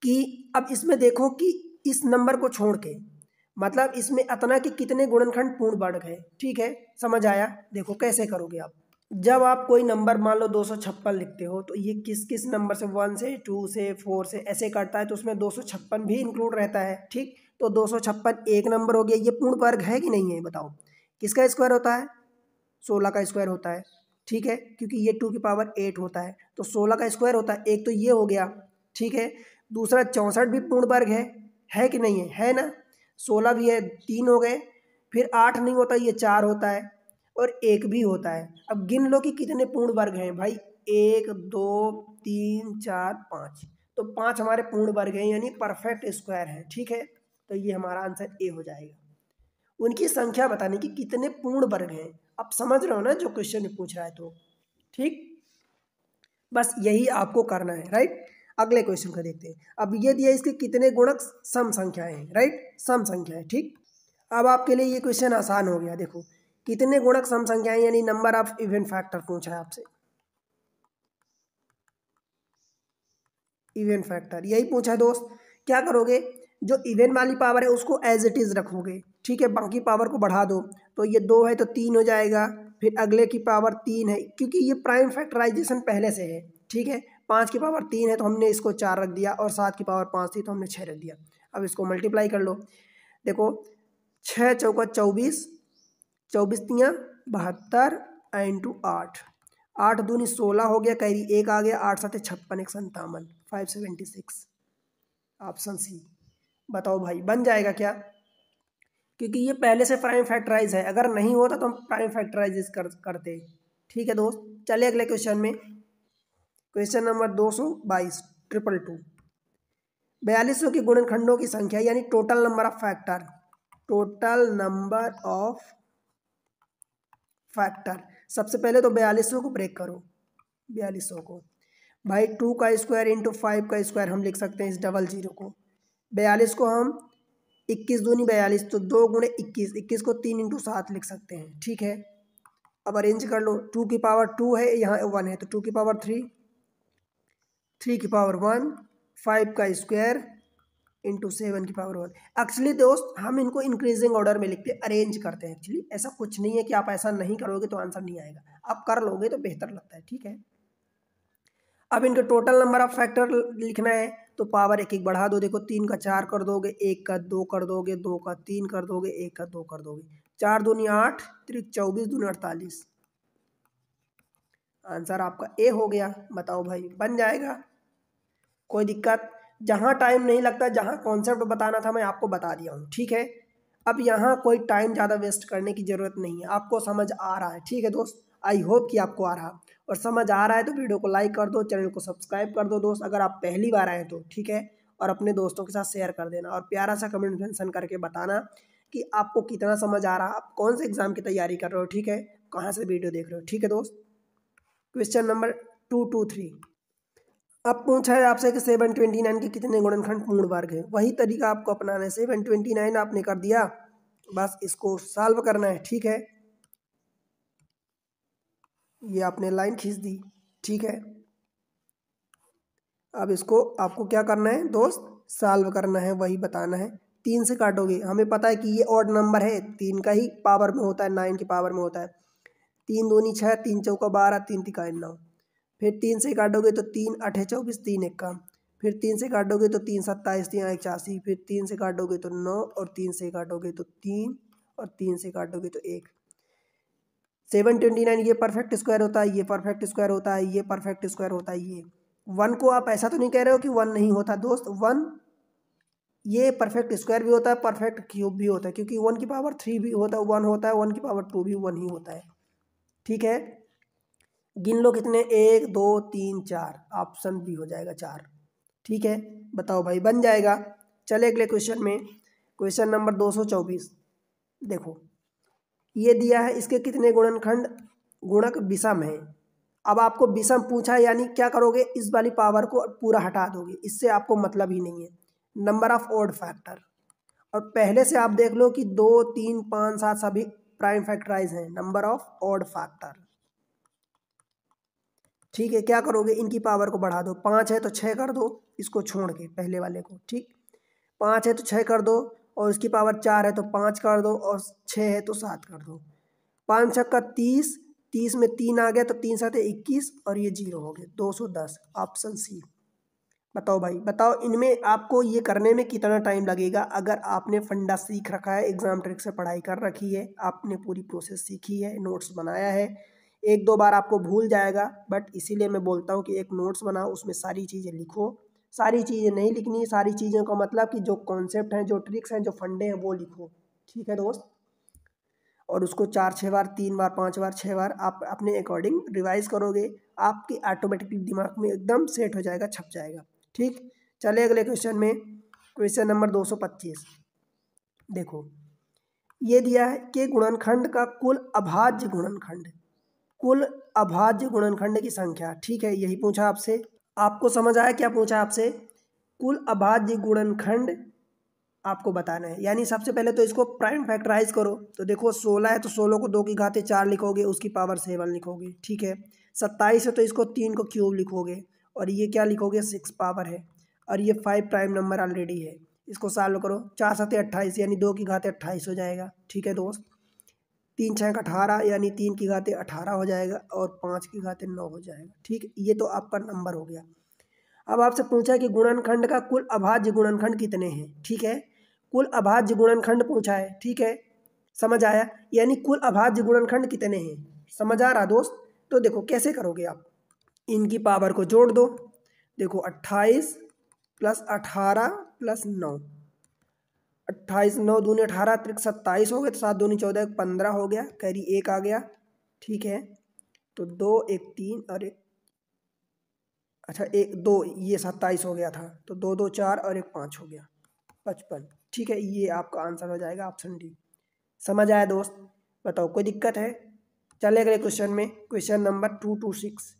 कि अब इसमें देखो कि इस नंबर को छोड़ के मतलब इसमें इतना कि कितने गुणनखंड पूर्ण वर्ग है, ठीक है। समझ आया? देखो कैसे करोगे आप। जब आप कोई नंबर मान लो 256 लिखते हो तो ये किस किस नंबर से 1 से 2 से 4 से ऐसे करता है, तो उसमें 256 भी इंक्लूड रहता है, ठीक। तो 256 एक नंबर हो गया। ये पूर्ण वर्ग है कि नहीं है बताओ? किसका स्क्वायर होता है? 16 का स्क्वायर होता है, ठीक है, क्योंकि ये 2 की पावर 8 होता है तो 16 का स्क्वायर होता है। एक तो ये हो गया, ठीक है। दूसरा 64 भी पूर्ण वर्ग है कि नहीं है ना। 16 भी है, 3 हो गए। फिर 8 नहीं होता, ये 4 होता है और 1 भी होता है। अब गिन लो कि कितने पूर्ण वर्ग हैं भाई। 1 2 3 4 5, तो 5 हमारे पूर्ण वर्ग हैं, यानी परफेक्ट स्क्वायर है, ठीक है। तो ये हमारा आंसर ए हो जाएगा। उनकी संख्या बताने की कितने पूर्ण वर्ग हैं। आप समझ रहे हो ना जो क्वेश्चन में पूछ रहा है, तो ठीक, बस यही आपको करना है, राइट। अगले क्वेश्चन को देखते हैं। अब ये दिया इसके कितने गुणक सम संख्याएं हैं, राइट, सम संख्याएं, ठीक। अब आपके लिए ये क्वेश्चन आसान हो गया। देखो कितने गुणक सम संख्याएं यानी नंबर ऑफ इवन फैक्टर पूछा है आपसे। इवन फैक्टर यही पूछा है दोस्त। क्या करोगे, जो इवन वाली पावर है उसको एज इट इज रखोगे, ठीक है। बाकी पावर को बढ़ा दो, तो ये 2 है तो 3 हो जाएगा। फिर अगले की पावर 3 है, क्योंकि ये प्राइम फैक्टराइजेशन पहले से है, ठीक है। 5 की पावर 3 है तो हमने इसको 4 रख दिया, और 7 की पावर 5 थी तो हमने 6 रख दिया। अब इसको मल्टीप्लाई कर लो। देखो 6 चौका 24, 24 तियाँ 72 इंटू 8, 8 दूनी 16 हो गया, कैरी 1 आ गया, 8 7 56, 1 57, 576, ऑप्शन सी। बताओ भाई बन जाएगा क्या? क्योंकि ये पहले से प्राइम फैक्टराइज है, अगर नहीं होता तो हम प्राइम फैक्टराइज करते, ठीक है दोस्त। चलिए अगले क्वेश्चन में। Question number 222, 222। 4200 के गुणनखंडों की संख्या यानी total number of factor, total number of factor. सबसे पहले तो 4200 को ब्रेक करो। 4200 को भाई 2 का स्क्वायर इंटू 5 का स्क्वायर हम लिख सकते हैं इस डबल जीरो को। 42 को हम 21 दूनी 42, तो 2 गुणे 21, 21 को 3 इंटू 7 लिख सकते हैं, ठीक है। अब अरेंज कर लो। 2 की पावर 2 है, यहाँ 1 है तो 2 की पावर 3, 3 की पावर 1, 5 का स्क्वायर इंटू 7 की पावर 1। एक्चुअली दोस्त हम इनको इंक्रीजिंग ऑर्डर में लिखते हैं, अरेंज करते हैं। एक्चुअली ऐसा कुछ नहीं है कि आप ऐसा नहीं करोगे तो आंसर नहीं आएगा, आप कर लोगे तो बेहतर लगता है, ठीक है। अब इनके टोटल नंबर ऑफ फैक्टर लिखना है तो पावर एक एक बढ़ा दो। देखो 3 का 4 कर दोगे, 1 का 2 कर दोगे, 2 का 3 कर दोगे, 1 का 2 कर दोगे। 4 दूनी 8, 3 24 दूनी 48। आंसर आपका ए हो गया। बताओ भाई बन जाएगा? कोई दिक्कत? जहाँ टाइम नहीं लगता, जहाँ कॉन्सेप्ट बताना था मैं आपको बता दिया हूँ, ठीक है। अब यहाँ कोई टाइम ज़्यादा वेस्ट करने की ज़रूरत नहीं है, आपको समझ आ रहा है, ठीक है दोस्त। आई होप कि आपको आ रहा, और समझ आ रहा है तो वीडियो को लाइक कर दो, चैनल को सब्सक्राइब कर दो दोस्त, अगर आप पहली बार आए तो, ठीक है। और अपने दोस्तों के साथ शेयर कर देना, और प्यारा सा कमेंट मेंशन करके बताना कि आपको कितना समझ आ रहा, आप कौन से एग्जाम की तैयारी कर रहे हो, ठीक है, कहाँ से वीडियो देख रहे हो, ठीक है दोस्त। Question number 223। अब पूछा है आपसे कि 729 के कितने गुणनखंड पूर्ण वर्ग है। वही तरीका आपको अपनाना है। 729 आपने कर दिया, बस इसको सॉल्व करना है, ठीक है। ये आपने लाइन खींच दी, ठीक है। अब इसको आपको क्या करना है दोस्त, सॉल्व करना है, वही बताना है। 3 से काटोगे, हमें पता है कि ये ऑड नंबर है, 3 का ही पावर में होता है, 9 की पावर में होता है। 3 दूनी 6, 3 चौका 12, 3 तिका 9। फिर 3 से काटोगे तो 3 8 24, 3 1 का। फिर 3 से काटोगे तो 3 27, 3 1 84। फिर 3 से काटोगे तो 9, और 3 से काटोगे तो 3, और 3 से काटोगे तो 1। 729 ये परफेक्ट स्क्वायर होता है, ये परफेक्ट स्क्वायर होता है, ये परफेक्ट स्क्वायर होता है। ये 1 को आप ऐसा तो नहीं कह रहे हो कि 1 नहीं होता दोस्त, 1 ये परफेक्ट स्क्वायर भी होता है, परफेक्ट क्यूब भी होता है, क्योंकि 1 की पावर 3 भी होता है 1 होता है, 1 की पावर 2 भी 1 ही होता है, ठीक है। गिन लो कितने, 1 2 3 4, ऑप्शन बी हो जाएगा 4, ठीक है। बताओ भाई, बन जाएगा। चले अगले क्वेश्चन में, क्वेश्चन नंबर 224। देखो ये दिया है, इसके कितने गुणनखंड गुणक विषम है। अब आपको विषम पूछा, यानी क्या करोगे, इस वाली पावर को पूरा हटा दोगे, इससे आपको मतलब ही नहीं है। नंबर ऑफ ऑड फैक्टर, और पहले से आप देख लो कि 2 3 5 7 सभी प्राइम फैक्टराइज हैं, नंबर ऑफ ऑड फैक्टर, ठीक है। क्या करोगे, इनकी पावर को बढ़ा दो, 5 है तो 6 कर दो, इसको छोड़ के पहले वाले को, ठीक। 5 है तो 6 कर दो, और इसकी पावर 4 है तो 5 कर दो, और 6 है तो 7 कर दो। 5 छक्का 30, 30 में 3 आ गया तो 3 7 21, और ये 0 हो गया, 210, ऑप्शन सी। बताओ भाई, बताओ इनमें आपको ये करने में कितना टाइम लगेगा। अगर आपने फंडा सीख रखा है, एग्जाम ट्रिक से पढ़ाई कर रखी है, आपने पूरी प्रोसेस सीखी है, नोट्स बनाया है, 1 2 बार आपको भूल जाएगा, बट इसीलिए मैं बोलता हूँ कि एक नोट्स बनाओ, उसमें सारी चीज़ें लिखो। सारी चीज़ें नहीं लिखनी, सारी चीज़ों का मतलब कि जो कॉन्सेप्ट हैं, जो ट्रिक्स हैं, जो फंडे हैं, वो लिखो, ठीक है दोस्त। और उसको 4 6 बार, 3 बार, 5 बार, 6 बार आप अपने अकॉर्डिंग रिवाइज करोगे, आपकी ऑटोमेटिकली दिमाग में एकदम सेट हो जाएगा, छप जाएगा, ठीक। चले अगले क्वेश्चन में, क्वेश्चन नंबर 225। देखो ये दिया है कि गुणनखंड का कुल अभाज्य गुणनखंड, कुल अभाज्य गुणनखंड की संख्या, ठीक है, यही पूछा आपसे। आपको समझ आया क्या पूछा आपसे, कुल अभाज्य गुणनखंड आपको बताना है। यानी सबसे पहले तो इसको प्राइम फैक्टराइज करो, तो देखो 16 है तो 16 को 2 की घाते 4 लिखोगे, उसकी पावर 7 लिखोगे, ठीक है। 27 है तो इसको 3 को क्यूब लिखोगे, और ये क्या लिखोगे, 6 पावर है, और ये 5 प्राइम नंबर ऑलरेडी है। इसको सॉल्व करो, 4 7 28, यानी 2 की घाते 28 हो जाएगा, ठीक है दोस्त। 3 6 18, यानी 3 की घाते 18 हो जाएगा, और 5 की घाते 9 हो जाएगा, ठीक। ये तो आपका नंबर हो गया। अब आपसे पूछा कि गुणनखंड का कुल अभाज्य गुणनखंड कितने हैं, ठीक है। कुल अभाज्य गुणनखंड पूछा है, ठीक है, समझ आया। यानी कुल अभाज्य गुणनखंड कितने हैं, समझ आ रहा दोस्त। तो देखो कैसे करोगे आप, इनकी पावर को जोड़ दो। देखो 28 + 18 + 9, 28 9 दूनी 18, 27 हो गए, तो 7 दूनी 14, 15 हो गया, कैरी 1 आ गया, ठीक है। तो 2 1 3 और 1, अच्छा 1 2, ये 27 हो गया था, तो 2 2 4 और 1 5 हो गया, 55, ठीक है। ये आपका आंसर हो जाएगा, ऑप्शन डी। समझ आया दोस्त, बताओ कोई दिक्कत है। चले अगले क्वेश्चन में, क्वेश्चन नंबर 226।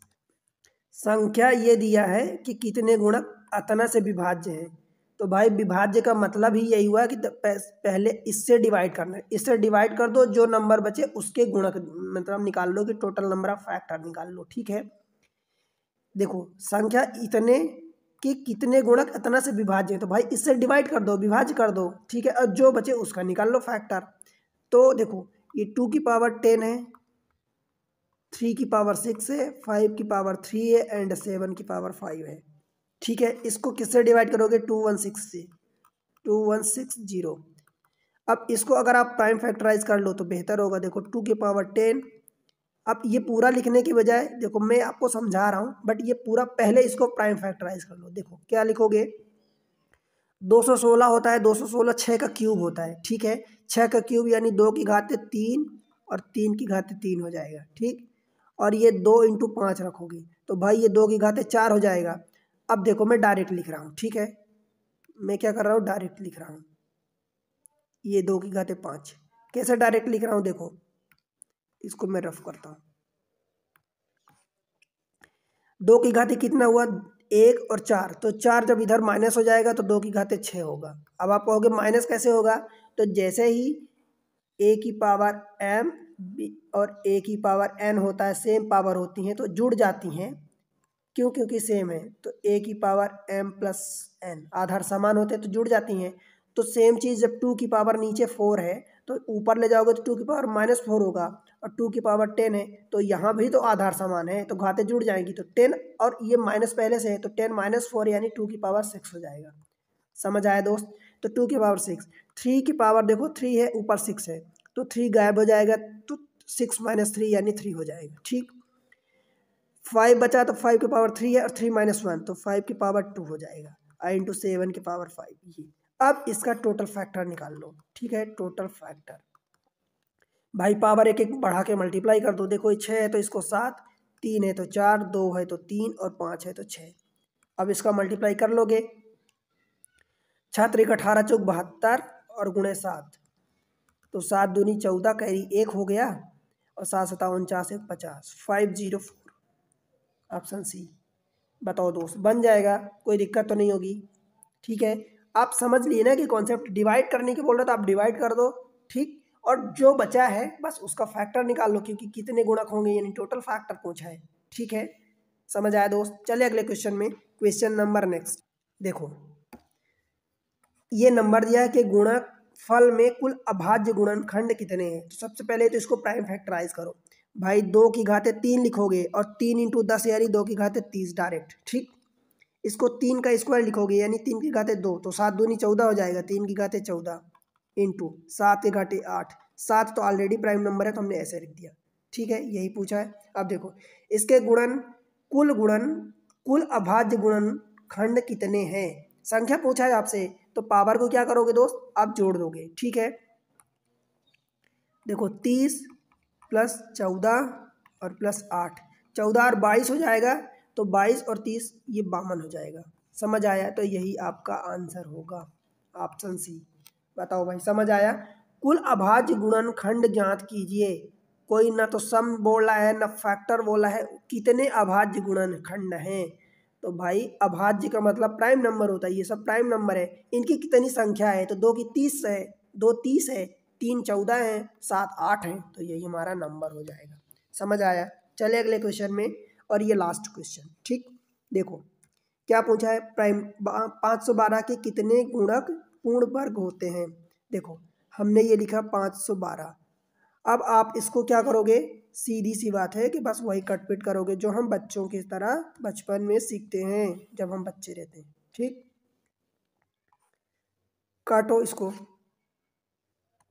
संख्या ये दिया है कि कितने गुणक अतना से विभाज्य हैं। तो भाई विभाज्य का मतलब ही यही हुआ कि पहले इससे डिवाइड करना है, इससे डिवाइड कर दो, जो नंबर बचे उसके गुणक मतलब निकाल लो, कि टोटल नंबर ऑफ फैक्टर निकाल लो, ठीक है। देखो संख्या इतने कि कितने गुणक इतना से विभाज्य है, तो भाई इससे डिवाइड कर दो, विभाज्य कर दो, ठीक है, और जो बचे उसका निकाल लो फैक्टर। तो देखो ये 2 की पावर 10 है, 3 की पावर 6 है, 5 की पावर 3 है, एंड 7 की पावर 5 है, ठीक है। इसको किससे डिवाइड करोगे, 216 से, 2160। अब इसको अगर आप प्राइम फैक्टराइज कर लो तो बेहतर होगा। देखो 2 की पावर 10, अब ये पूरा लिखने की बजाय देखो मैं आपको समझा रहा हूँ, बट ये पूरा पहले इसको प्राइम फैक्टराइज कर लो। देखो क्या लिखोगे, 216 होता है, 216 6 का क्यूब होता है, ठीक है। 6 का क्यूब यानी 2 की घाते 3 और 3 की घाते 3 हो जाएगा, ठीक। और ये 2 × 5 रखोगे तो भाई ये 2 की घाते 4 हो जाएगा। अब देखो मैं डायरेक्ट लिख रहा हूँ, ठीक है, मैं क्या कर रहा हूँ, डायरेक्ट लिख रहा हूँ। ये 2 की घाते 5 कैसे डायरेक्ट लिख रहा हूँ, देखो इसको मैं रफ करता हूँ। 2 की घाते कितना हुआ, 1 और 4, तो 4 जब इधर माइनस हो जाएगा तो 2 की घाते 6 होगा। अब आप कहोगे माइनस कैसे होगा, तो जैसे ही a की पावर m और ए की पावर n होता है, सेम पावर होती हैं तो जुड़ जाती हैं। क्यों? क्योंकि सेम है। तो ए की पावर m प्लस n, आधार समान होते हैं तो जुड़ जाती हैं। तो सेम चीज़ जब 2 की पावर नीचे 4 है तो ऊपर ले जाओगे तो 2 की पावर -4 होगा, और 2 की पावर 10 है तो यहाँ भी तो आधार समान है तो घातें जुड़ जाएंगी। तो 10 और ये माइनस पहले से है तो 10 - 4 यानी 2 की पावर 6 हो जाएगा। समझ आया दोस्त? तो 2 की पावर 6, 3 की पावर देखो 3 है, ऊपर 6 है तो 3 गायब हो जाएगा, तो 6 - 3 यानी 3 हो जाएगा। ठीक, 5 बचा तो 5 की पावर 3 है और 3 - 1 तो 5 की पावर 2 हो जाएगा। i इंटू 7 की पावर 5 ये। अब इसका टोटल फैक्टर निकाल लो। ठीक है, टोटल फैक्टर भाई पावर एक एक बढ़ा के मल्टीप्लाई कर दो। देखो 6 है तो इसको 7, 3 है तो 4, 2 है तो 3 और 5 है तो 6। अब इसका मल्टीप्लाई कर लोगे, 6 त्रिक 18 चौक 72 और गुणे 7 तो 7 दूनी 14, कैरी 1 हो गया और 7 7 49 1 50, 504 ऑप्शन सी। बताओ दोस्त, बन जाएगा, कोई दिक्कत तो नहीं होगी। ठीक है, आप समझ लिए ना कि कॉन्सेप्ट डिवाइड करने के बोल रहे तो आप डिवाइड कर दो। ठीक, और जो बचा है बस उसका फैक्टर निकाल लो, क्योंकि कितने गुणक होंगे यानी टोटल फैक्टर पूछा है। ठीक है, समझ आया दोस्त? चले अगले क्वेश्चन में। क्वेश्चन नंबर नेक्स्ट देखो, ये नंबर दिया है कि गुणक फल में कुल अभाज्य गुणनखंड कितने हैं। तो सबसे पहले तो इसको प्राइम फैक्टराइज करो भाई। 2 की घाते 3 लिखोगे और 3 इंटू 10 यानी 2 की घाते 30 डायरेक्ट। ठीक, इसको 3 का स्क्वायर लिखोगे यानी 3 की घाते 2 तो 7 दूनी 14 हो जाएगा, 3 की घाते 14 इंटू 7 की घाते 8। 7 तो ऑलरेडी प्राइम नंबर है तो हमने ऐसे लिख दिया। ठीक है, यही पूछा है। अब देखो इसके गुणन कुल अभाज्य गुणनखंड कितने हैं, संख्या पूछा है आपसे, तो पावर को क्या करोगे दोस्त, आप जोड़ दोगे। ठीक है, देखो 30 प्लस 14 और प्लस 8, 14 और 22 हो जाएगा तो 22 और 30 ये 52 हो जाएगा। समझ आया? तो यही आपका आंसर होगा, ऑप्शन सी। बताओ भाई, समझ आया? कुल अभाज्य गुणनखंड ज्ञात कीजिए। कोई ना तो सम बोला है ना फैक्टर बोला है, कितने अभाज्य गुणनखंड हैं। तो भाई अभाज्य का मतलब प्राइम नंबर होता है, ये सब प्राइम नंबर है। इनकी कितनी संख्या है, तो 2 की 30 है, 2 30 है, 3 14 है, 7 8 है, तो यही हमारा नंबर हो जाएगा। समझ आया? चले अगले क्वेश्चन में, और ये लास्ट क्वेश्चन। ठीक, देखो क्या पूछा है, प्राइम 512 के कितने गुणक पूर्ण वर्ग होते हैं। देखो हमने ये लिखा 512। अब आप इसको क्या करोगे, सीधी सी बात है कि बस वही कटपिट करोगे जो हम बच्चों की तरह बचपन में सीखते हैं जब हम बच्चे रहते हैं। ठीक, काटो इसको,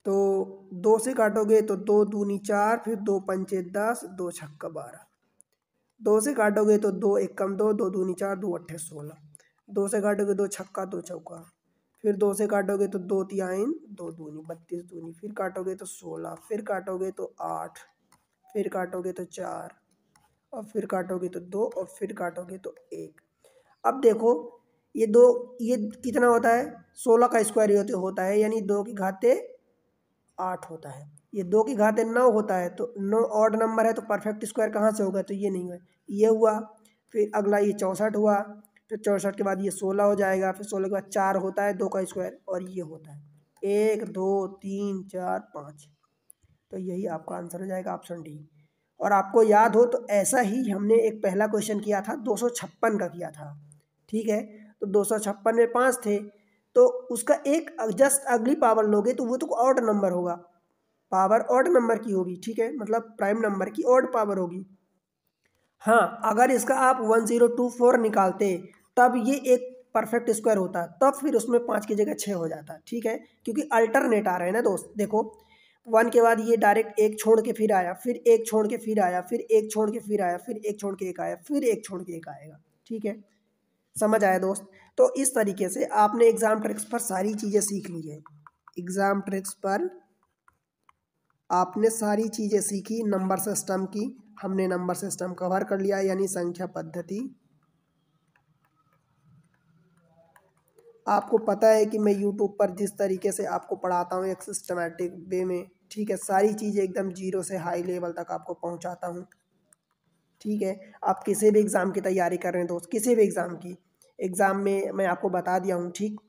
तो 2 से काटोगे तो 2 दूनी 4, फिर 2 पंचे 10, 2 छक्का 12। 2 से काटोगे तो 2 एक कम 2, 2 दूनी 4, 2 अट्ठे 16। 2 से काटोगे 2 छक्का 2 चौका, फिर 2 से काटोगे तो 2 तिहाइन 2 दूनी 32 दूनी, फिर काटोगे तो 16, फिर काटोगे तो 8, फिर काटोगे तो 4, और फिर काटोगे तो 2, और फिर काटोगे तो 1। अब देखो ये 2, ये कितना होता है, 16 का स्क्वायर होता है यानी 2 की घाते 8 होता है। ये 2 की घाते 9 होता है तो 9 ऑड नंबर है तो परफेक्ट स्क्वायर कहाँ से होगा, तो ये नहीं हुआ, ये हुआ। फिर अगला ये 64 हुआ, फिर 64 के बाद ये 16 हो जाएगा, फिर 16 के बाद 4 होता है 2 का स्क्वायर, और ये होता है 1 2 3 4 5। तो यही आपका आंसर हो जाएगा, ऑप्शन डी। और आपको याद हो तो ऐसा ही हमने एक पहला क्वेश्चन किया था 256 का किया था। ठीक है, तो 256 में 5 थे तो उसका एक जस्ट अगली पावर लोगे तो वो तो ऑड नंबर होगा, पावर ऑड नंबर की होगी। ठीक है, मतलब प्राइम नंबर की ऑड पावर होगी। हाँ, अगर इसका आप 1024 निकालते तब ये एक परफेक्ट स्क्वायर होता, तब फिर उसमें 5 की जगह 6 हो जाता। ठीक है, क्योंकि अल्टरनेट आ रहे हैं ना दोस्त। देखो 1 के बाद ये डायरेक्ट एक छोड़ के फिर आया, फिर एक छोड़ के फिर आया, फिर एक छोड़ के फिर आया, फिर एक छोड़ के एक आया, फिर एक छोड़ के एक आएगा। ठीक है, समझ आया दोस्त? तो इस तरीके से आपने एग्जाम ट्रिक्स पर सारी चीज़ें सीख ली है। एग्जाम ट्रिक्स पर आपने सारी चीज़ें सीखी नंबर सिस्टम की। हमने नंबर सिस्टम कवर कर लिया, यानी संख्या पद्धति। आपको पता है कि मैं यूट्यूब पर जिस तरीके से आपको पढ़ाता हूँ एक सिस्टमेटिक वे में, ठीक है, सारी चीज़ें एकदम जीरो से हाई लेवल तक आपको पहुँचाता हूँ। ठीक है, आप किसी भी एग्ज़ाम की तैयारी कर रहे हैं दोस्त, किसी भी एग्ज़ाम में मैं आपको बता दिया हूँ। ठीक,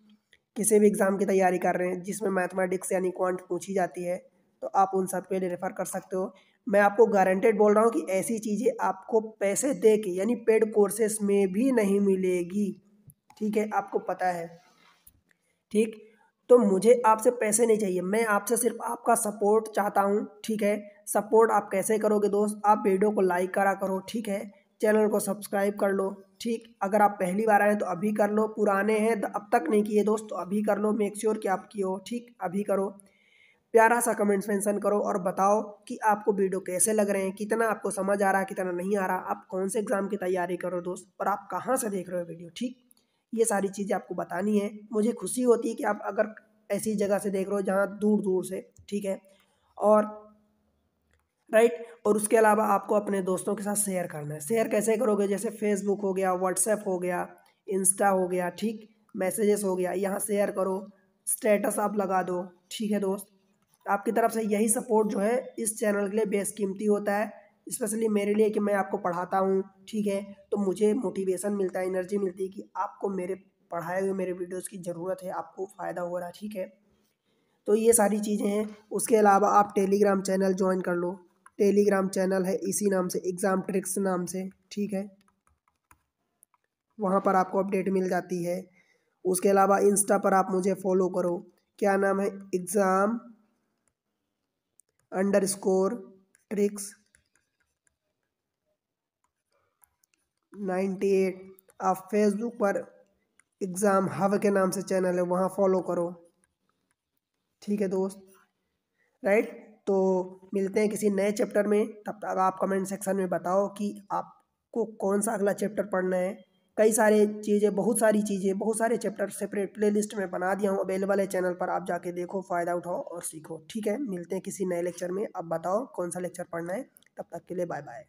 किसी भी एग्ज़ाम की तैयारी कर रहे हैं जिसमें मैथमेटिक्स यानी क्वांट पूछी जाती है तो आप उन सब के लिए रेफ़र कर सकते हो। मैं आपको गारंटेड बोल रहा हूँ कि ऐसी चीज़ें आपको पैसे दे के यानी पेड कोर्सेस में भी नहीं मिलेगी, ठीक है, आपको पता है, ठीक। तो मुझे आपसे पैसे नहीं चाहिए, मैं आपसे सिर्फ आपका सपोर्ट चाहता हूँ, ठीक है। सपोर्ट आप कैसे करोगे दोस्त, आप वीडियो को लाइक करा करो, ठीक है, चैनल को सब्सक्राइब कर लो, ठीक। अगर आप पहली बार आए हैं तो अभी कर लो, पुराने हैं तो अब तक नहीं किए दोस्त तो अभी कर लो, मेक श्योर कि आप किए हो, ठीक, अभी करो। प्यारा सा कमेंट्स मेंशन करो और बताओ कि आपको वीडियो कैसे लग रहे हैं, कितना आपको समझ आ रहा है, कितना नहीं आ रहा, आप कौन से एग्ज़ाम की तैयारी करो दोस्त, और आप कहाँ से देख रहे हो वीडियो, ठीक। ये सारी चीज़ें आपको बतानी है। मुझे खुशी होती है कि आप अगर ऐसी जगह से देख रहे हो जहाँ दूर दूर से, ठीक है, और राइट। और उसके अलावा आपको अपने दोस्तों के साथ शेयर करना है। शेयर कैसे करोगे, जैसे फेसबुक हो गया, व्हाट्सएप हो गया, इंस्टा हो गया, ठीक, मैसेजेस हो गया, यहाँ शेयर करो, स्टेटस आप लगा दो, ठीक है दोस्त। आपकी तरफ से यही सपोर्ट जो है इस चैनल के लिए बेशकीमती होता है, स्पेशली मेरे लिए कि मैं आपको पढ़ाता हूँ, ठीक है। तो मुझे मोटिवेशन मिलता है, एनर्जी मिलती है कि आपको मेरे पढ़ाए हुए मेरे वीडियोज़ की ज़रूरत है, आपको फ़ायदा हो रहा है, ठीक है। तो ये सारी चीज़ें हैं। उसके अलावा आप टेलीग्राम चैनल ज्वाइन कर लो, टेलीग्राम चैनल है इसी नाम से, एग्ज़ाम ट्रिक्स नाम से, ठीक है, वहाँ पर आपको अपडेट मिल जाती है। उसके अलावा इंस्टा पर आप मुझे फॉलो करो, क्या नाम है, एग्ज़ाम अंडरस्कोर ट्रिक्स 98। आप फेसबुक पर एग्ज़ाम हब के नाम से चैनल है, वहाँ फॉलो करो, ठीक है दोस्त, राइट। तो मिलते हैं किसी नए चैप्टर में, तब तक आप कमेंट सेक्शन में बताओ कि आपको कौन सा अगला चैप्टर पढ़ना है। कई सारे चीज़ें, बहुत सारे चैप्टर सेपरेट प्लेलिस्ट में बना दिया हूँ, अवेलेबल है चैनल पर, आप जाके देखो, फ़ायदा उठाओ और सीखो, ठीक है। मिलते हैं किसी नए लेक्चर में, अब बताओ कौन सा लेक्चर पढ़ना है, तब तक के लिए बाय बाय।